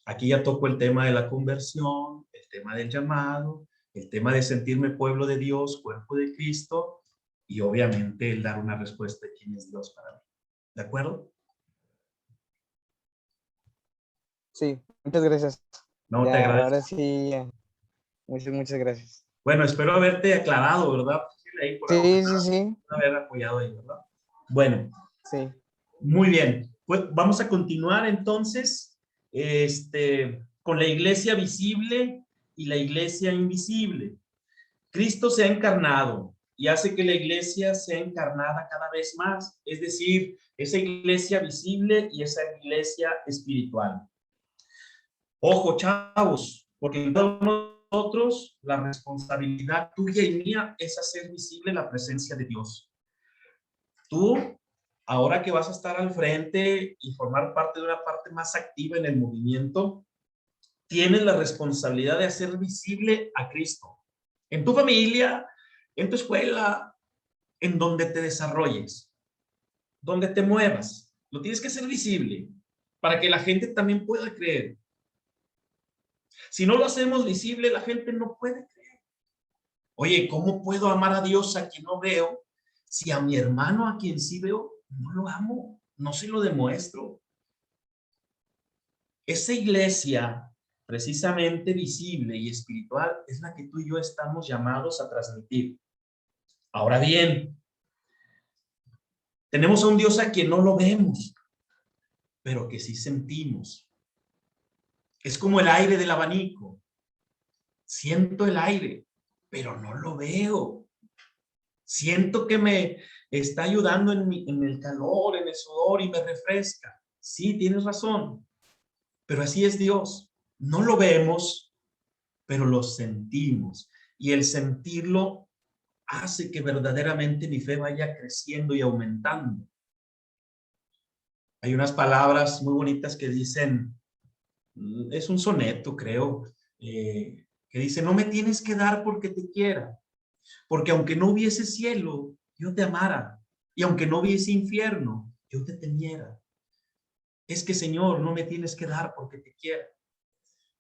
Aquí ya toco el tema de la conversión, el tema del llamado, el tema de sentirme pueblo de Dios, cuerpo de Cristo, y obviamente el dar una respuesta de quién es Dios para mí. ¿De acuerdo? Sí, muchas gracias. No, te Ya, agradezco. ahora sí, muchas gracias. Bueno, espero haberte aclarado, ¿verdad? Ahí por Sí, sí, sí, haber apoyado ahí, ¿verdad? Bueno, sí. muy bien. Pues vamos a continuar entonces con la iglesia visible y la iglesia invisible. Cristo se ha encarnado y hace que la iglesia sea encarnada cada vez más, es decir, esa iglesia visible y esa iglesia espiritual. Ojo, chavos, porque en cada uno de nosotros la responsabilidad tuya y mía es hacer visible la presencia de Dios. Tú, ahora que vas a estar al frente y formar parte de una parte más activa en el movimiento, tienes la responsabilidad de hacer visible a Cristo. En tu familia, en tu escuela, en donde te desarrolles, donde te muevas. Lo tienes que hacer visible para que la gente también pueda creer. Si no lo hacemos visible, la gente no puede creer. Oye, ¿cómo puedo amar a Dios a quien no veo? Si a mi hermano a quien sí veo, no lo amo, no se lo demuestro. Esa iglesia precisamente visible y espiritual es la que tú y yo estamos llamados a transmitir. Ahora bien, tenemos a un Dios a quien no lo vemos, pero que sí sentimos. Es como el aire del abanico. Siento el aire, pero no lo veo. Siento que me está ayudando en el calor, en el sudor y me refresca. Sí, tienes razón, pero así es Dios. No lo vemos, pero lo sentimos. Y el sentirlo hace que verdaderamente mi fe vaya creciendo y aumentando. Hay unas palabras muy bonitas que dicen, es un soneto, creo, que dice, no me tienes que dar porque te quiera, porque aunque no hubiese cielo, yo te amara, y aunque no hubiese infierno, yo te temiera. Es que, Señor, no me tienes que dar porque te quiera.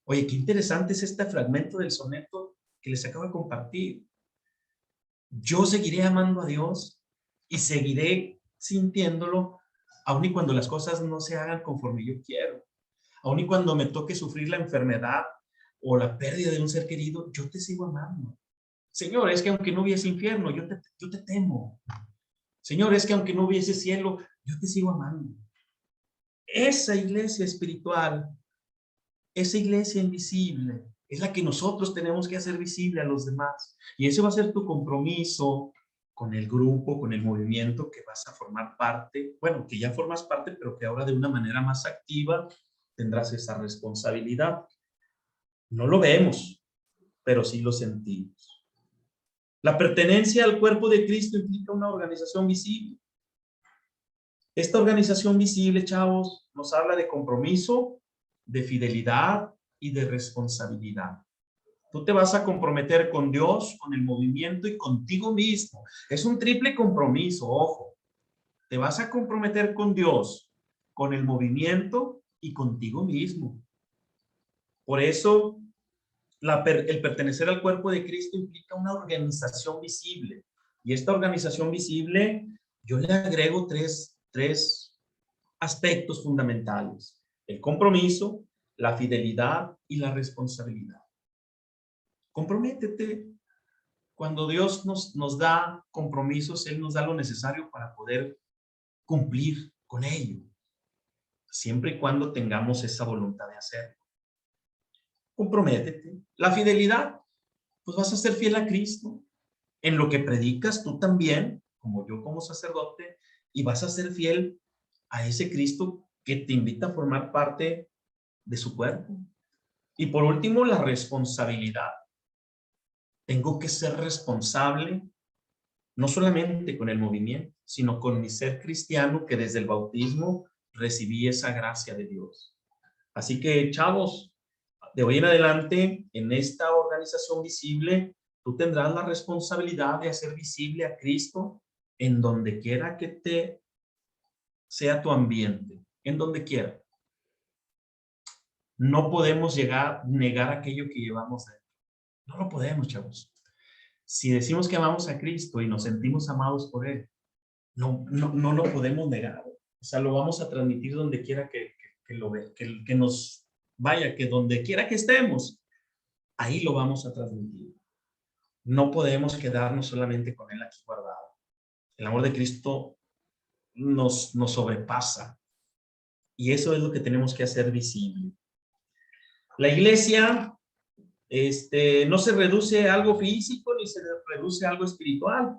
Oye, qué interesante es este fragmento del soneto que les acabo de compartir. Yo seguiré amando a Dios y seguiré sintiéndolo, aun y cuando las cosas no se hagan conforme yo quiero. Aun y cuando me toque sufrir la enfermedad o la pérdida de un ser querido, yo te sigo amando. Señor, es que aunque no hubiese infierno, yo te temo. Señor, es que aunque no hubiese cielo, yo te sigo amando. Esa iglesia espiritual, esa iglesia invisible, es la que nosotros tenemos que hacer visible a los demás. Y ese va a ser tu compromiso con el grupo, con el movimiento que vas a formar parte, bueno, que ya formas parte, pero que ahora de una manera más activa tendrás esa responsabilidad. No lo vemos, pero sí lo sentimos. La pertenencia al cuerpo de Cristo implica una organización visible. Esta organización visible, chavos, nos habla de compromiso, de fidelidad y de responsabilidad. Tú te vas a comprometer con Dios, con el movimiento y contigo mismo. Es un triple compromiso, ojo. Te vas a comprometer con Dios, con el movimiento y contigo mismo. Por eso, el pertenecer al cuerpo de Cristo implica una organización visible. Y esta organización visible, yo le agrego tres aspectos fundamentales: el compromiso, la fidelidad y la responsabilidad. Comprométete. Cuando Dios nos da compromisos, Él nos da lo necesario para poder cumplir con ello, siempre y cuando tengamos esa voluntad de hacerlo. Comprométete. La fidelidad, pues vas a ser fiel a Cristo. En lo que predicas tú también, como yo como sacerdote, y vas a ser fiel a ese Cristo que te invita a formar parte de su cuerpo. Y por último, la responsabilidad. Tengo que ser responsable, no solamente con el movimiento, sino con mi ser cristiano, que desde el bautismo recibí esa gracia de Dios. Así que, chavos, de hoy en adelante, en esta organización visible, tú tendrás la responsabilidad de hacer visible a Cristo en donde quiera que te sea tu ambiente, en donde quiera. No podemos negar aquello que llevamos dentro. No lo podemos, chavos. Si decimos que amamos a Cristo y nos sentimos amados por Él, no lo podemos negar. O sea, lo vamos a transmitir donde quiera que lo ve, que nos vaya, que donde quiera que estemos, ahí lo vamos a transmitir. No podemos quedarnos solamente con Él aquí guardado. El amor de Cristo nos sobrepasa. Y eso es lo que tenemos que hacer visible. La iglesia no se reduce a algo físico ni se reduce a algo espiritual.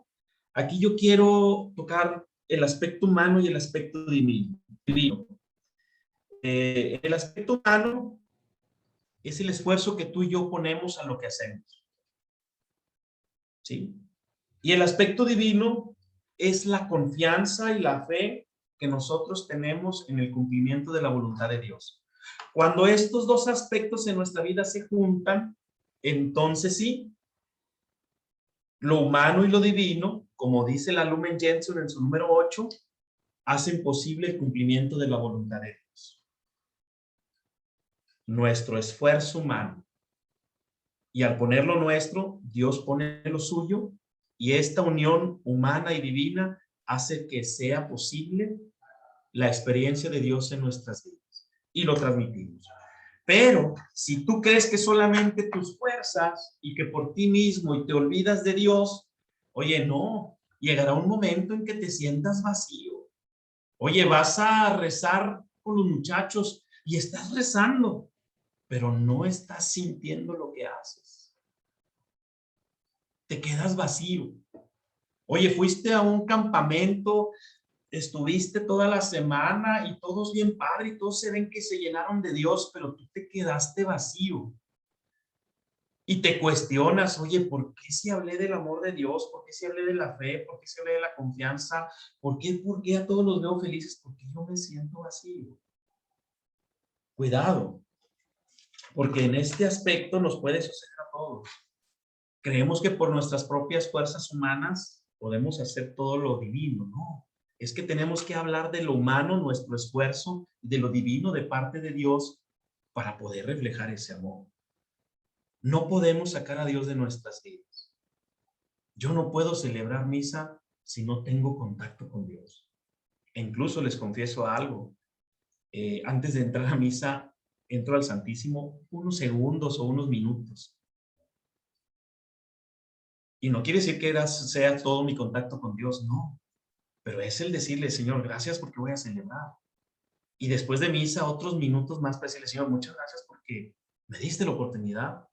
Aquí yo quiero tocar el aspecto humano y el aspecto divino. El aspecto humano es el esfuerzo que tú y yo ponemos a lo que hacemos. ¿Sí? Y el aspecto divino es la confianza y la fe que nosotros tenemos en el cumplimiento de la voluntad de Dios. Cuando estos dos aspectos en nuestra vida se juntan, entonces sí, lo humano y lo divino, como dice la Lumen Gentium en su número 8, hacen posible el cumplimiento de la voluntad de Dios. Nuestro esfuerzo humano. Y al ponerlo nuestro, Dios pone lo suyo, y esta unión humana y divina hace que sea posible la experiencia de Dios en nuestras vidas. Y lo transmitimos. Pero si tú crees que solamente tus fuerzas y que por ti mismo y te olvidas de Dios, oye, no, llegará un momento en que te sientas vacío. Oye, vas a rezar con los muchachos y estás rezando, pero no estás sintiendo lo que haces. Te quedas vacío. Oye, fuiste a un campamento, estuviste toda la semana y todos bien padre y todos se ven que se llenaron de Dios, pero tú te quedaste vacío. Y te cuestionas, oye, ¿por qué si hablé del amor de Dios? ¿Por qué si hablé de la fe? ¿Por qué si hablé de la confianza? ¿Por qué a todos los veo felices? Porque yo me siento vacío. Cuidado, porque en este aspecto nos puede suceder a todos. Creemos que por nuestras propias fuerzas humanas podemos hacer todo lo divino, ¿no? Es que tenemos que hablar de lo humano, nuestro esfuerzo, de lo divino de parte de Dios, para poder reflejar ese amor. No podemos sacar a Dios de nuestras vidas. Yo no puedo celebrar misa si no tengo contacto con Dios. E incluso les confieso algo. Antes de entrar a misa, entro al Santísimo unos segundos o unos minutos. Y no quiere decir que sea todo mi contacto con Dios, no. Pero es el decirle, Señor, gracias porque voy a celebrar. Y después de misa, otros minutos más para decirle, Señor, muchas gracias porque me diste la oportunidad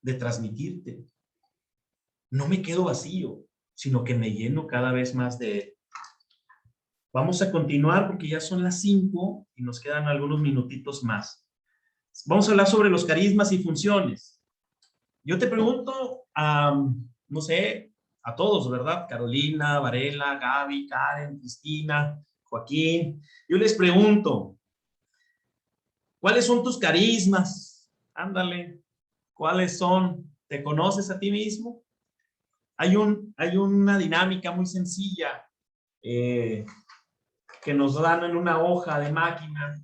de transmitirte. No me quedo vacío, sino que me lleno cada vez más de Él. Vamos a continuar porque ya son las 5 y nos quedan algunos minutitos más. Vamos a hablar sobre los carismas y funciones. Yo te pregunto, no sé, a todos, ¿verdad? Carolina, Varela, Gaby, Karen, Cristina, Joaquín. Yo les pregunto, ¿cuáles son tus carismas? Ándale, ¿cuáles son? ¿Te conoces a ti mismo? Hay una dinámica muy sencilla que nos dan en una hoja de máquina.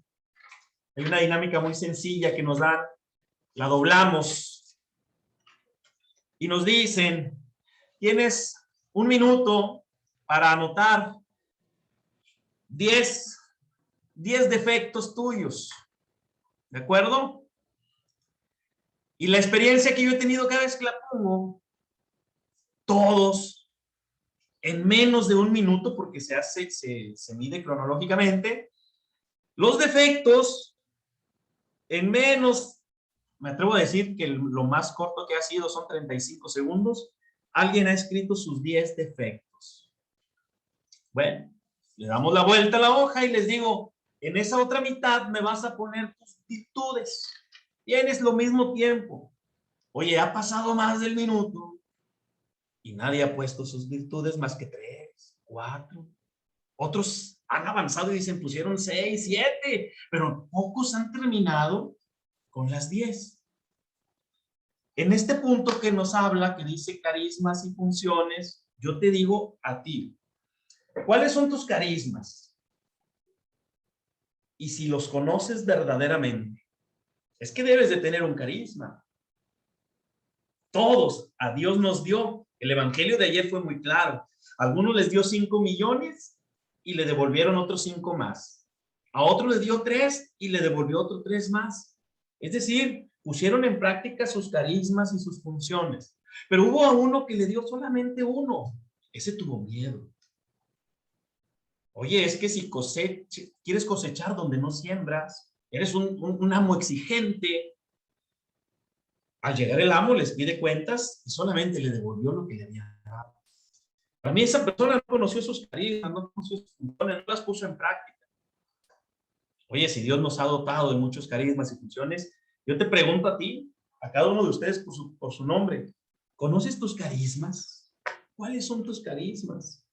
Hay una dinámica muy sencilla que nos dan, la doblamos y nos dicen, tienes un minuto para anotar 10 defectos tuyos, ¿de acuerdo? Y la experiencia que yo he tenido cada vez que la pongo, todos en menos de un minuto, porque se mide cronológicamente, los defectos en menos, me atrevo a decir que lo más corto que ha sido son 35 segundos, alguien ha escrito sus 10 defectos. Bueno, le damos la vuelta a la hoja y les digo, en esa otra mitad me vas a poner tus virtudes. Tienes lo mismo tiempo. Oye, ha pasado más del minuto y nadie ha puesto sus virtudes más que 3, 4. Otros han avanzado y dicen, pusieron 6, 7, pero pocos han terminado con las 10. En este punto que nos habla, que dice carismas y funciones, yo te digo a ti, ¿cuáles son tus carismas? Y si los conoces verdaderamente, es que debes de tener un carisma. Todos, a Dios nos dio. El evangelio de ayer fue muy claro. A algunos les dio 5 millones y le devolvieron otros 5 más. A otros les dio 3 y le devolvió otros 3 más. Es decir, pusieron en práctica sus carismas y sus funciones. Pero hubo a uno que le dio solamente 1. Ese tuvo miedo. Oye, es que si quieres cosechar donde no siembras, eres un amo exigente. Al llegar el amo les pide cuentas y solamente le devolvió lo que le había dado. Para mí esa persona no conoció sus carismas, no conoció sus funciones, no las puso en práctica. Oye, si Dios nos ha dotado de muchos carismas y funciones, yo te pregunto a ti, a cada uno de ustedes por su nombre, ¿conoces tus carismas? ¿Cuáles son tus carismas?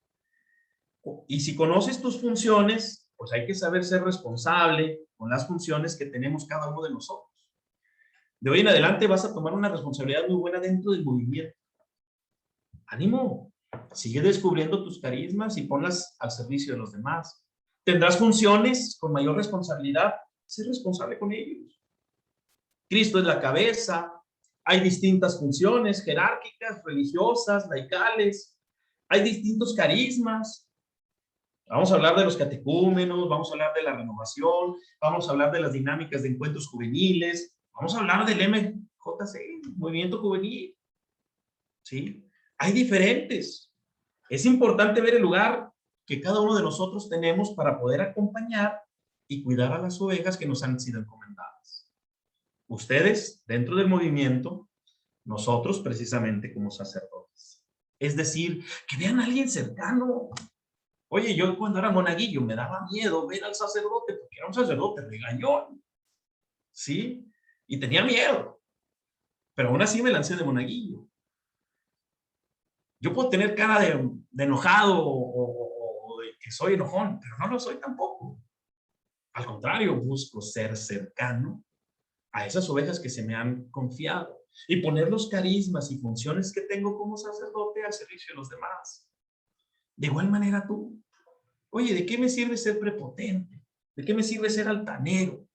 Y si conoces tus funciones, pues hay que saber ser responsable con las funciones que tenemos cada uno de nosotros. De hoy en adelante vas a tomar una responsabilidad muy buena dentro del movimiento. Ánimo, sigue descubriendo tus carismas y ponlas al servicio de los demás. Tendrás funciones con mayor responsabilidad, sé responsable con ellos. Cristo es la cabeza, hay distintas funciones jerárquicas, religiosas, laicales, hay distintos carismas. Vamos a hablar de los catecúmenos, vamos a hablar de la renovación, vamos a hablar de las dinámicas de encuentros juveniles, vamos a hablar del MJC, Movimiento Juvenil. ¿Sí? Hay diferentes. Es importante ver el lugar que cada uno de nosotros tenemos para poder acompañar y cuidar a las ovejas que nos han sido encomendadas. Ustedes, dentro del movimiento, nosotros precisamente como sacerdotes. Es decir, que vean a alguien cercano. Oye, yo cuando era monaguillo me daba miedo ver al sacerdote porque era un sacerdote regañón. ¿Sí? Y tenía miedo. Pero aún así me lancé de monaguillo. Yo puedo tener cara de enojado o de que soy enojón, pero no lo soy tampoco. Al contrario, busco ser cercano a esas ovejas que se me han confiado y poner los carismas y funciones que tengo como sacerdote al servicio de los demás. De igual manera tú. Oye, ¿de qué me sirve ser prepotente? ¿De qué me sirve ser altanero?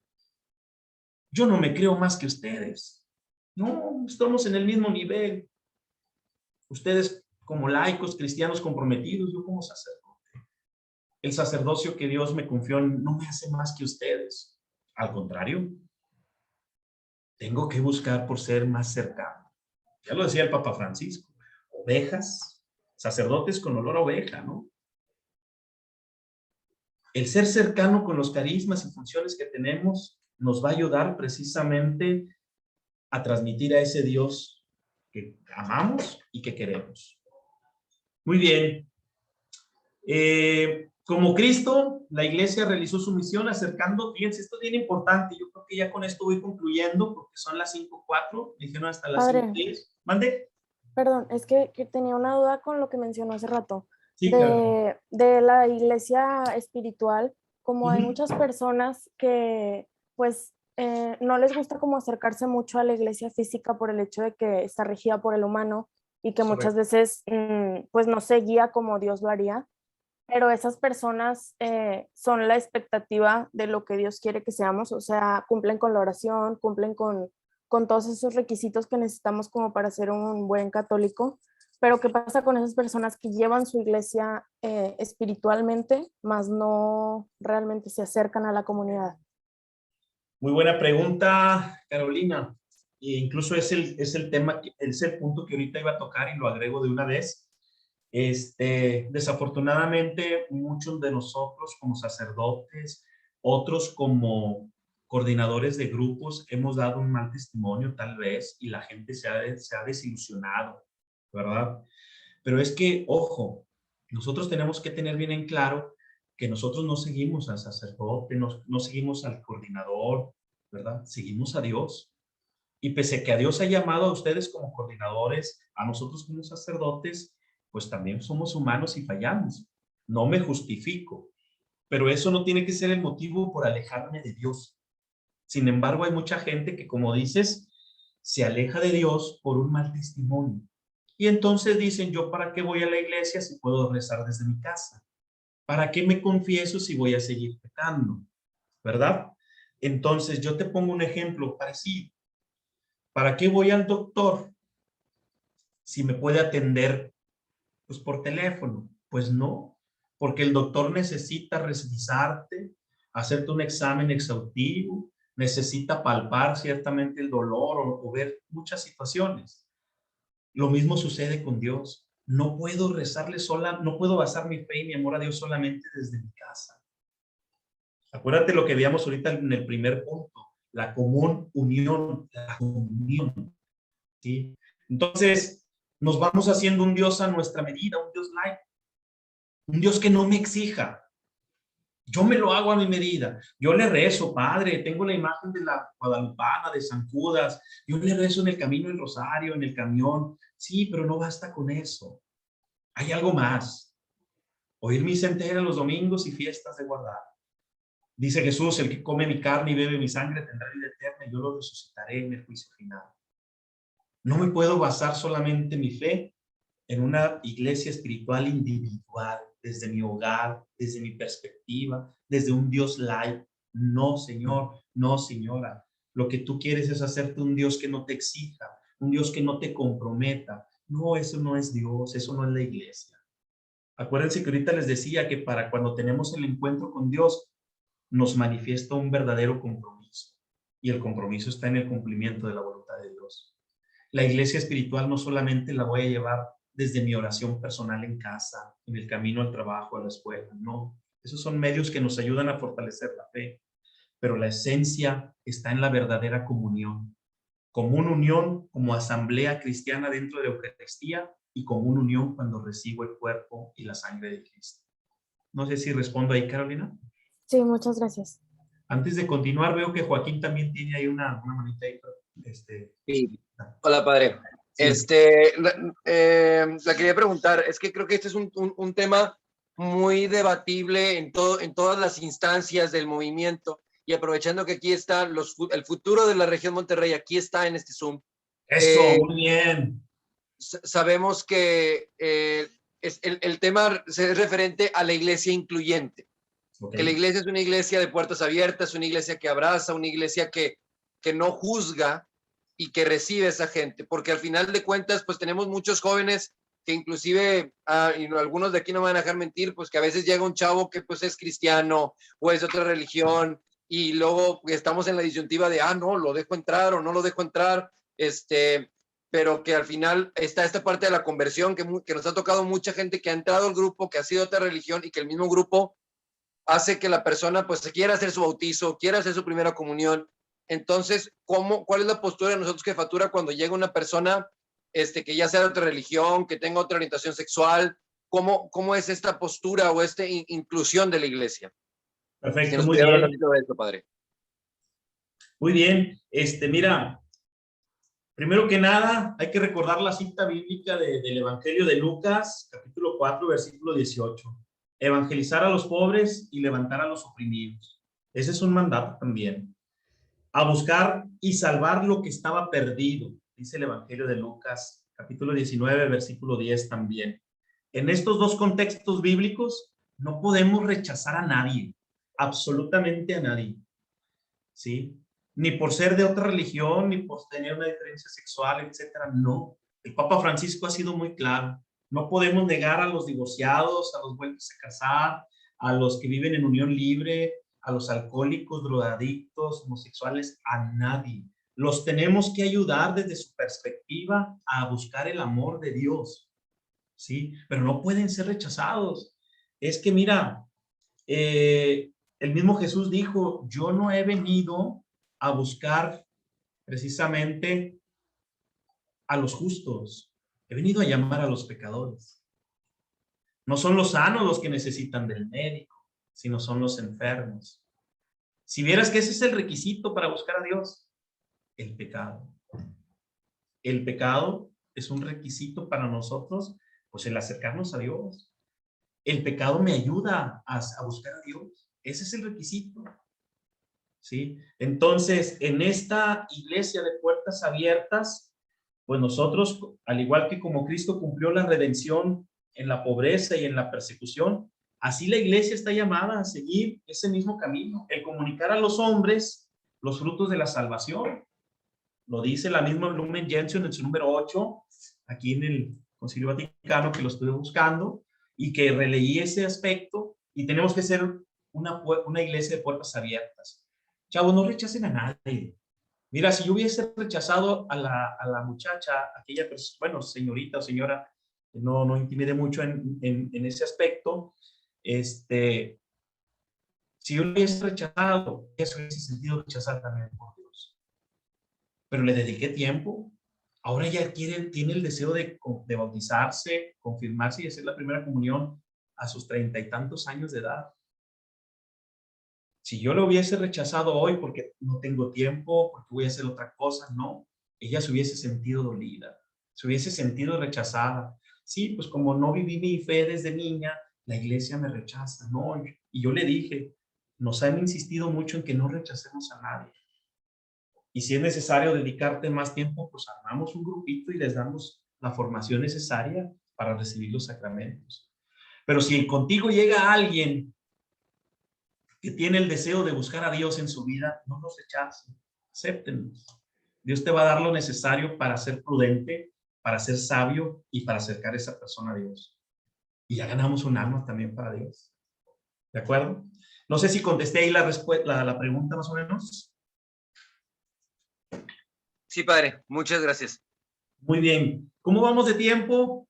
Yo no me creo más que ustedes. No, estamos en el mismo nivel. Ustedes como laicos, cristianos comprometidos, yo como sacerdote. El sacerdocio que Dios me confió no me hace más que ustedes. Al contrario, tengo que buscar por ser más cercano. Ya lo decía el Papa Francisco. Ovejas, sacerdotes con olor a oveja, ¿no? El ser cercano con los carismas y funciones que tenemos nos va a ayudar precisamente a transmitir a ese Dios que amamos y que queremos. Muy bien. Como Cristo, la iglesia realizó su misión acercando, fíjense, esto es bien importante, yo creo que ya con esto voy concluyendo porque son las 5:04, me dijeron hasta las Padre, 5:10. ¿Mande? perdón, es que tenía una duda con lo que mencionó hace rato, Sí, claro. de la iglesia espiritual, como hay Ujú. muchas personas que pues no les gusta como acercarse mucho a la iglesia física por el hecho de que está regida por el humano y que muchas Correcto. veces pues no se guía como Dios lo haría, pero esas personas son la expectativa de lo que Dios quiere que seamos, o sea, cumplen con la oración, cumplen con todos esos requisitos que necesitamos como para ser un buen católico. Pero ¿qué pasa con esas personas que llevan su iglesia espiritualmente, más no realmente se acercan a la comunidad? Muy buena pregunta, Carolina. E incluso es el tema, es el punto que ahorita iba a tocar y lo agrego de una vez. Desafortunadamente, muchos de nosotros como sacerdotes, otros como coordinadores de grupos, hemos dado un mal testimonio tal vez y la gente se ha desilusionado, ¿verdad? Pero es que, ojo, nosotros tenemos que tener bien en claro que nosotros no seguimos al sacerdote, no seguimos al coordinador, ¿verdad? Seguimos a Dios. Y pese a que a Dios ha llamado a ustedes como coordinadores, a nosotros como sacerdotes, pues también somos humanos y fallamos. No me justifico, pero eso no tiene que ser el motivo por alejarme de Dios. Sin embargo, hay mucha gente que, como dices, se aleja de Dios por un mal testimonio. Y entonces dicen, ¿yo para qué voy a la iglesia si puedo rezar desde mi casa? ¿Para qué me confieso si voy a seguir pecando? ¿Verdad? Entonces, yo te pongo un ejemplo parecido. ¿Para qué voy al doctor si me puede atender pues por teléfono? Pues no, porque el doctor necesita revisarte, hacerte un examen exhaustivo, necesita palpar ciertamente el dolor o ver muchas situaciones. Lo mismo sucede con Dios. No puedo rezarle sola, no puedo basar mi fe y mi amor a Dios solamente desde mi casa. Acuérdate lo que veíamos ahorita en el primer punto, la común unión, la comunión, ¿sí? Entonces, nos vamos haciendo un Dios a nuestra medida, un Dios light, un Dios que no me exija. Yo me lo hago a mi medida. Yo le rezo, Padre, tengo la imagen de la Guadalupana, de San Judas. Yo le rezo en el camino del Rosario, en el camión. Sí, pero no basta con eso. Hay algo más. Oír misa entera los domingos y fiestas de guardar. Dice Jesús, el que come mi carne y bebe mi sangre tendrá vida eterna y yo lo resucitaré en el juicio final. No me puedo basar solamente mi fe en una iglesia espiritual individual, desde mi hogar, desde mi perspectiva, desde un Dios laico. No, Señor, no, señora. Lo que tú quieres es hacerte un Dios que no te exija, un Dios que no te comprometa. No, eso no es Dios, eso no es la iglesia. Acuérdense que ahorita les decía que para cuando tenemos el encuentro con Dios, nos manifiesta un verdadero compromiso. Y el compromiso está en el cumplimiento de la voluntad de Dios. La iglesia espiritual no solamente la voy a llevar desde mi oración personal en casa, en el camino al trabajo, a la escuela, no. Esos son medios que nos ayudan a fortalecer la fe, pero la esencia está en la verdadera comunión. Común unión como asamblea cristiana dentro de la Eucaristía y común unión cuando recibo el cuerpo y la sangre de Cristo. No sé si respondo ahí, Carolina. Sí, muchas gracias. Antes de continuar, veo que Joaquín también tiene ahí una manita ahí. Sí. Hola, padre. Sí. La quería preguntar, es que creo que este es un tema muy debatible en todas las instancias del movimiento, y aprovechando que aquí está el futuro de la región Monterrey, aquí está en este Zoom. Eso, muy bien. Sabemos que el tema es referente a la iglesia incluyente. Okay. Que la iglesia es una iglesia de puertas abiertas, una iglesia que abraza, una iglesia que que no juzga y que recibe a esa gente, porque al final de cuentas, pues tenemos muchos jóvenes que inclusive, y algunos de aquí no me van a dejar mentir, pues que a veces llega un chavo que pues es cristiano o es de otra religión, y luego estamos en la disyuntiva de, no, lo dejo entrar o no lo dejo entrar, pero que al final está esta parte de la conversión, que nos ha tocado mucha gente que ha entrado al grupo, que ha sido de otra religión, y que el mismo grupo hace que la persona pues quiera hacer su bautizo, quiera hacer su primera comunión. Entonces, ¿cuál es la postura de nosotros, jefatura, cuando llega una persona que ya sea de otra religión, que tenga otra orientación sexual? ¿Cómo es esta postura o esta inclusión de la iglesia? Perfecto, Si nos muy pudiera hablar bien. de esto, padre. Muy bien. Mira, primero que nada, hay que recordar la cita bíblica del Evangelio de Lucas, capítulo 4, versículo 18. Evangelizar a los pobres y levantar a los oprimidos. Ese es un mandato también. A buscar y salvar lo que estaba perdido, dice el Evangelio de Lucas, capítulo 19, versículo 10 también. En estos dos contextos bíblicos no podemos rechazar a nadie, absolutamente a nadie, ¿sí? Ni por ser de otra religión, ni por tener una diferencia sexual, etcétera, no. El Papa Francisco ha sido muy claro. No podemos negar a los divorciados, a los vueltos a casar, a los que viven en unión libre, a los alcohólicos, drogadictos, homosexuales, a nadie. Los tenemos que ayudar desde su perspectiva a buscar el amor de Dios, ¿sí? Pero no pueden ser rechazados. Es que mira, el mismo Jesús dijo, yo no he venido a buscar precisamente a los justos, he venido a llamar a los pecadores. No son los sanos los que necesitan del médico, sino son los enfermos. Si vieras que ese es el requisito para buscar a Dios, el pecado. El pecado es un requisito para nosotros, pues el acercarnos a Dios. El pecado me ayuda a buscar a Dios. Ese es el requisito. ¿Sí? Entonces, en esta iglesia de puertas abiertas, pues nosotros, al igual que como Cristo cumplió la redención en la pobreza y en la persecución, así la iglesia está llamada a seguir ese mismo camino, el comunicar a los hombres los frutos de la salvación. Lo dice la misma Lumen Gentium en su número 8, aquí en el Concilio Vaticano, que lo estuve buscando, y que releí ese aspecto, y tenemos que ser una iglesia de puertas abiertas. Chavos, no rechacen a nadie. Mira, si yo hubiese rechazado a la muchacha, aquella persona, bueno, señorita o señora, no intimide mucho en ese aspecto, si yo lo hubiese rechazado, eso hubiese sentido rechazar también por Dios. Pero le dediqué tiempo. Ahora ya tiene el deseo de bautizarse, confirmarse y hacer la primera comunión a sus 30 y tantos años de edad. Si yo lo hubiese rechazado hoy porque no tengo tiempo, porque voy a hacer otra cosa, no, ella se hubiese sentido dolida, se hubiese sentido rechazada. Sí, pues como no viví mi fe desde niña, la iglesia me rechaza, no. Y yo le dije, nos han insistido mucho en que no rechacemos a nadie. Y si es necesario dedicarte más tiempo, pues armamos un grupito y les damos la formación necesaria para recibir los sacramentos. Pero si contigo llega alguien que tiene el deseo de buscar a Dios en su vida, no los rechacen, acéptenlos. Dios te va a dar lo necesario para ser prudente, para ser sabio y para acercar a esa persona a Dios. Y ya ganamos un alma también para Dios. ¿De acuerdo? No sé si contesté ahí la pregunta más o menos. Sí, padre, muchas gracias. Muy bien. ¿Cómo vamos de tiempo?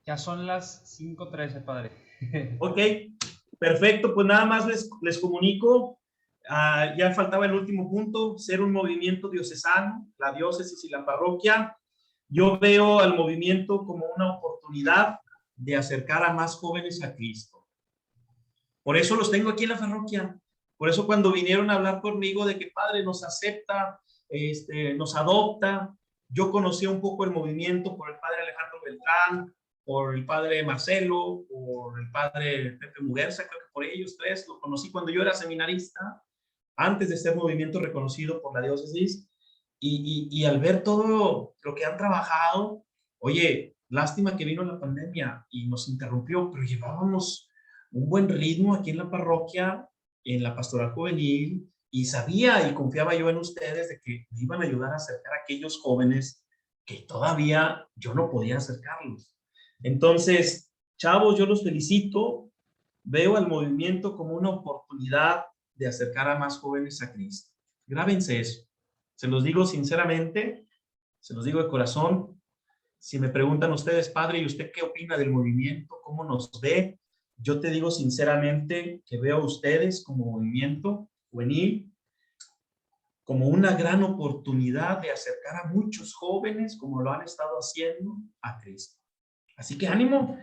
Ya son las 5:13, padre. Ok, perfecto. Pues nada más les comunico. Ya faltaba el último punto, ser un movimiento diocesano, la diócesis y la parroquia. Yo veo al movimiento como una oportunidad de acercar a más jóvenes a Cristo. Por eso los tengo aquí en la parroquia. Por eso cuando vinieron a hablar conmigo de que Padre nos acepta, nos adopta, yo conocí un poco el movimiento por el Padre Alejandro Beltrán, por el Padre Marcelo, por el Padre Pepe Muguerza, creo que por ellos tres, lo conocí cuando yo era seminarista, antes de ser movimiento reconocido por la diócesis, y al ver todo lo que han trabajado, oye, lástima que vino la pandemia y nos interrumpió, pero llevábamos un buen ritmo aquí en la parroquia, en la pastoral juvenil, y sabía y confiaba yo en ustedes de que me iban a ayudar a acercar a aquellos jóvenes que todavía yo no podía acercarlos. Entonces, chavos, yo los felicito. Veo al movimiento como una oportunidad de acercar a más jóvenes a Cristo. Grábense eso. Se los digo sinceramente, se los digo de corazón. Si me preguntan ustedes, padre, ¿y usted qué opina del movimiento? ¿Cómo nos ve? Yo te digo sinceramente que veo a ustedes como movimiento juvenil, como una gran oportunidad de acercar a muchos jóvenes, como lo han estado haciendo, a Cristo. Así que ánimo,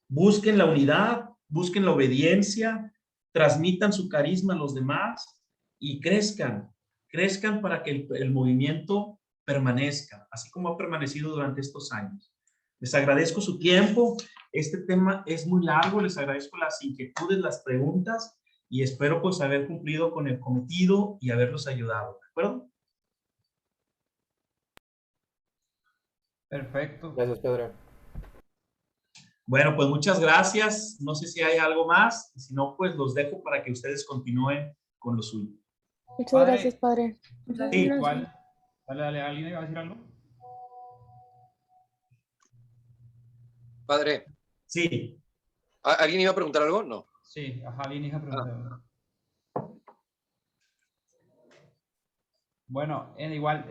busquen la unidad, busquen la obediencia, transmitan su carisma a los demás y crezcan para que el movimiento permanezca, así como ha permanecido durante estos años. Les agradezco su tiempo. Este tema es muy largo. Les agradezco las inquietudes, las preguntas y espero pues haber cumplido con el cometido y haberlos ayudado. ¿De acuerdo? Perfecto. Gracias, Pedro. Bueno, pues muchas gracias. No sé si hay algo más. Si no, pues los dejo para que ustedes continúen con lo suyo. Muchas Padre, gracias, padre. Sí, igual. Dale, ¿alguien iba a decir algo? Padre, Sí. ¿alguien iba a preguntar algo? No. Sí, ajá, alguien iba a preguntar algo. Bueno, igual,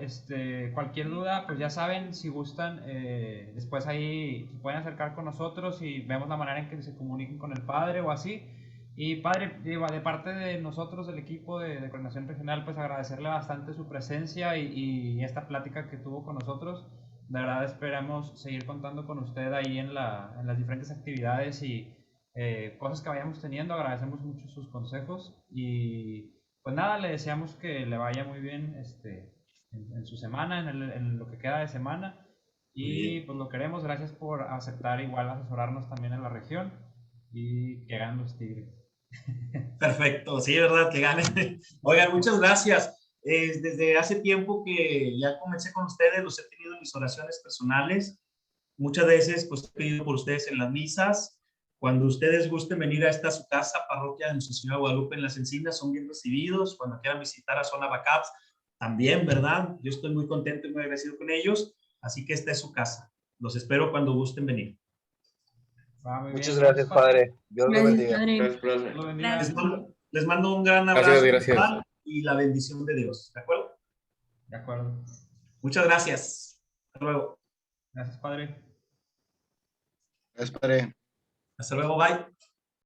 cualquier duda, pues ya saben, si gustan, después ahí se pueden acercar con nosotros y vemos la manera en que se comuniquen con el padre o así. Y padre, de parte de nosotros, del equipo de coordinación regional, pues agradecerle bastante su presencia y esta plática que tuvo con nosotros. De verdad esperamos seguir contando con usted ahí en las diferentes actividades y cosas que vayamos teniendo. Agradecemos mucho sus consejos y pues nada, le deseamos que le vaya muy bien en su semana, en lo que queda de semana. Y pues lo queremos, gracias por aceptar igual asesorarnos también en la región y que ganen los Tigres. Perfecto, sí, verdad, que ganen. Oigan, muchas gracias. Desde hace tiempo que ya comencé con ustedes, los he tenido en mis oraciones personales. Muchas veces, pues, he pedido por ustedes en las misas. Cuando ustedes gusten venir a esta su casa, parroquia de Nuestra Señora de Guadalupe en Las Encinas, son bien recibidos. Cuando quieran visitar a Zona Bacaps, también, ¿verdad? Yo estoy muy contento y muy agradecido con ellos. Así que esta es su casa. Los espero cuando gusten venir. Va, muy Muchas bien. gracias, padre. Dios lo bendiga. Dios lo bendiga. Les mando un gran abrazo Gracias. y la bendición de Dios. ¿De acuerdo? De acuerdo. Muchas gracias. Hasta luego. Gracias, padre. Gracias, padre. Hasta luego. Bye.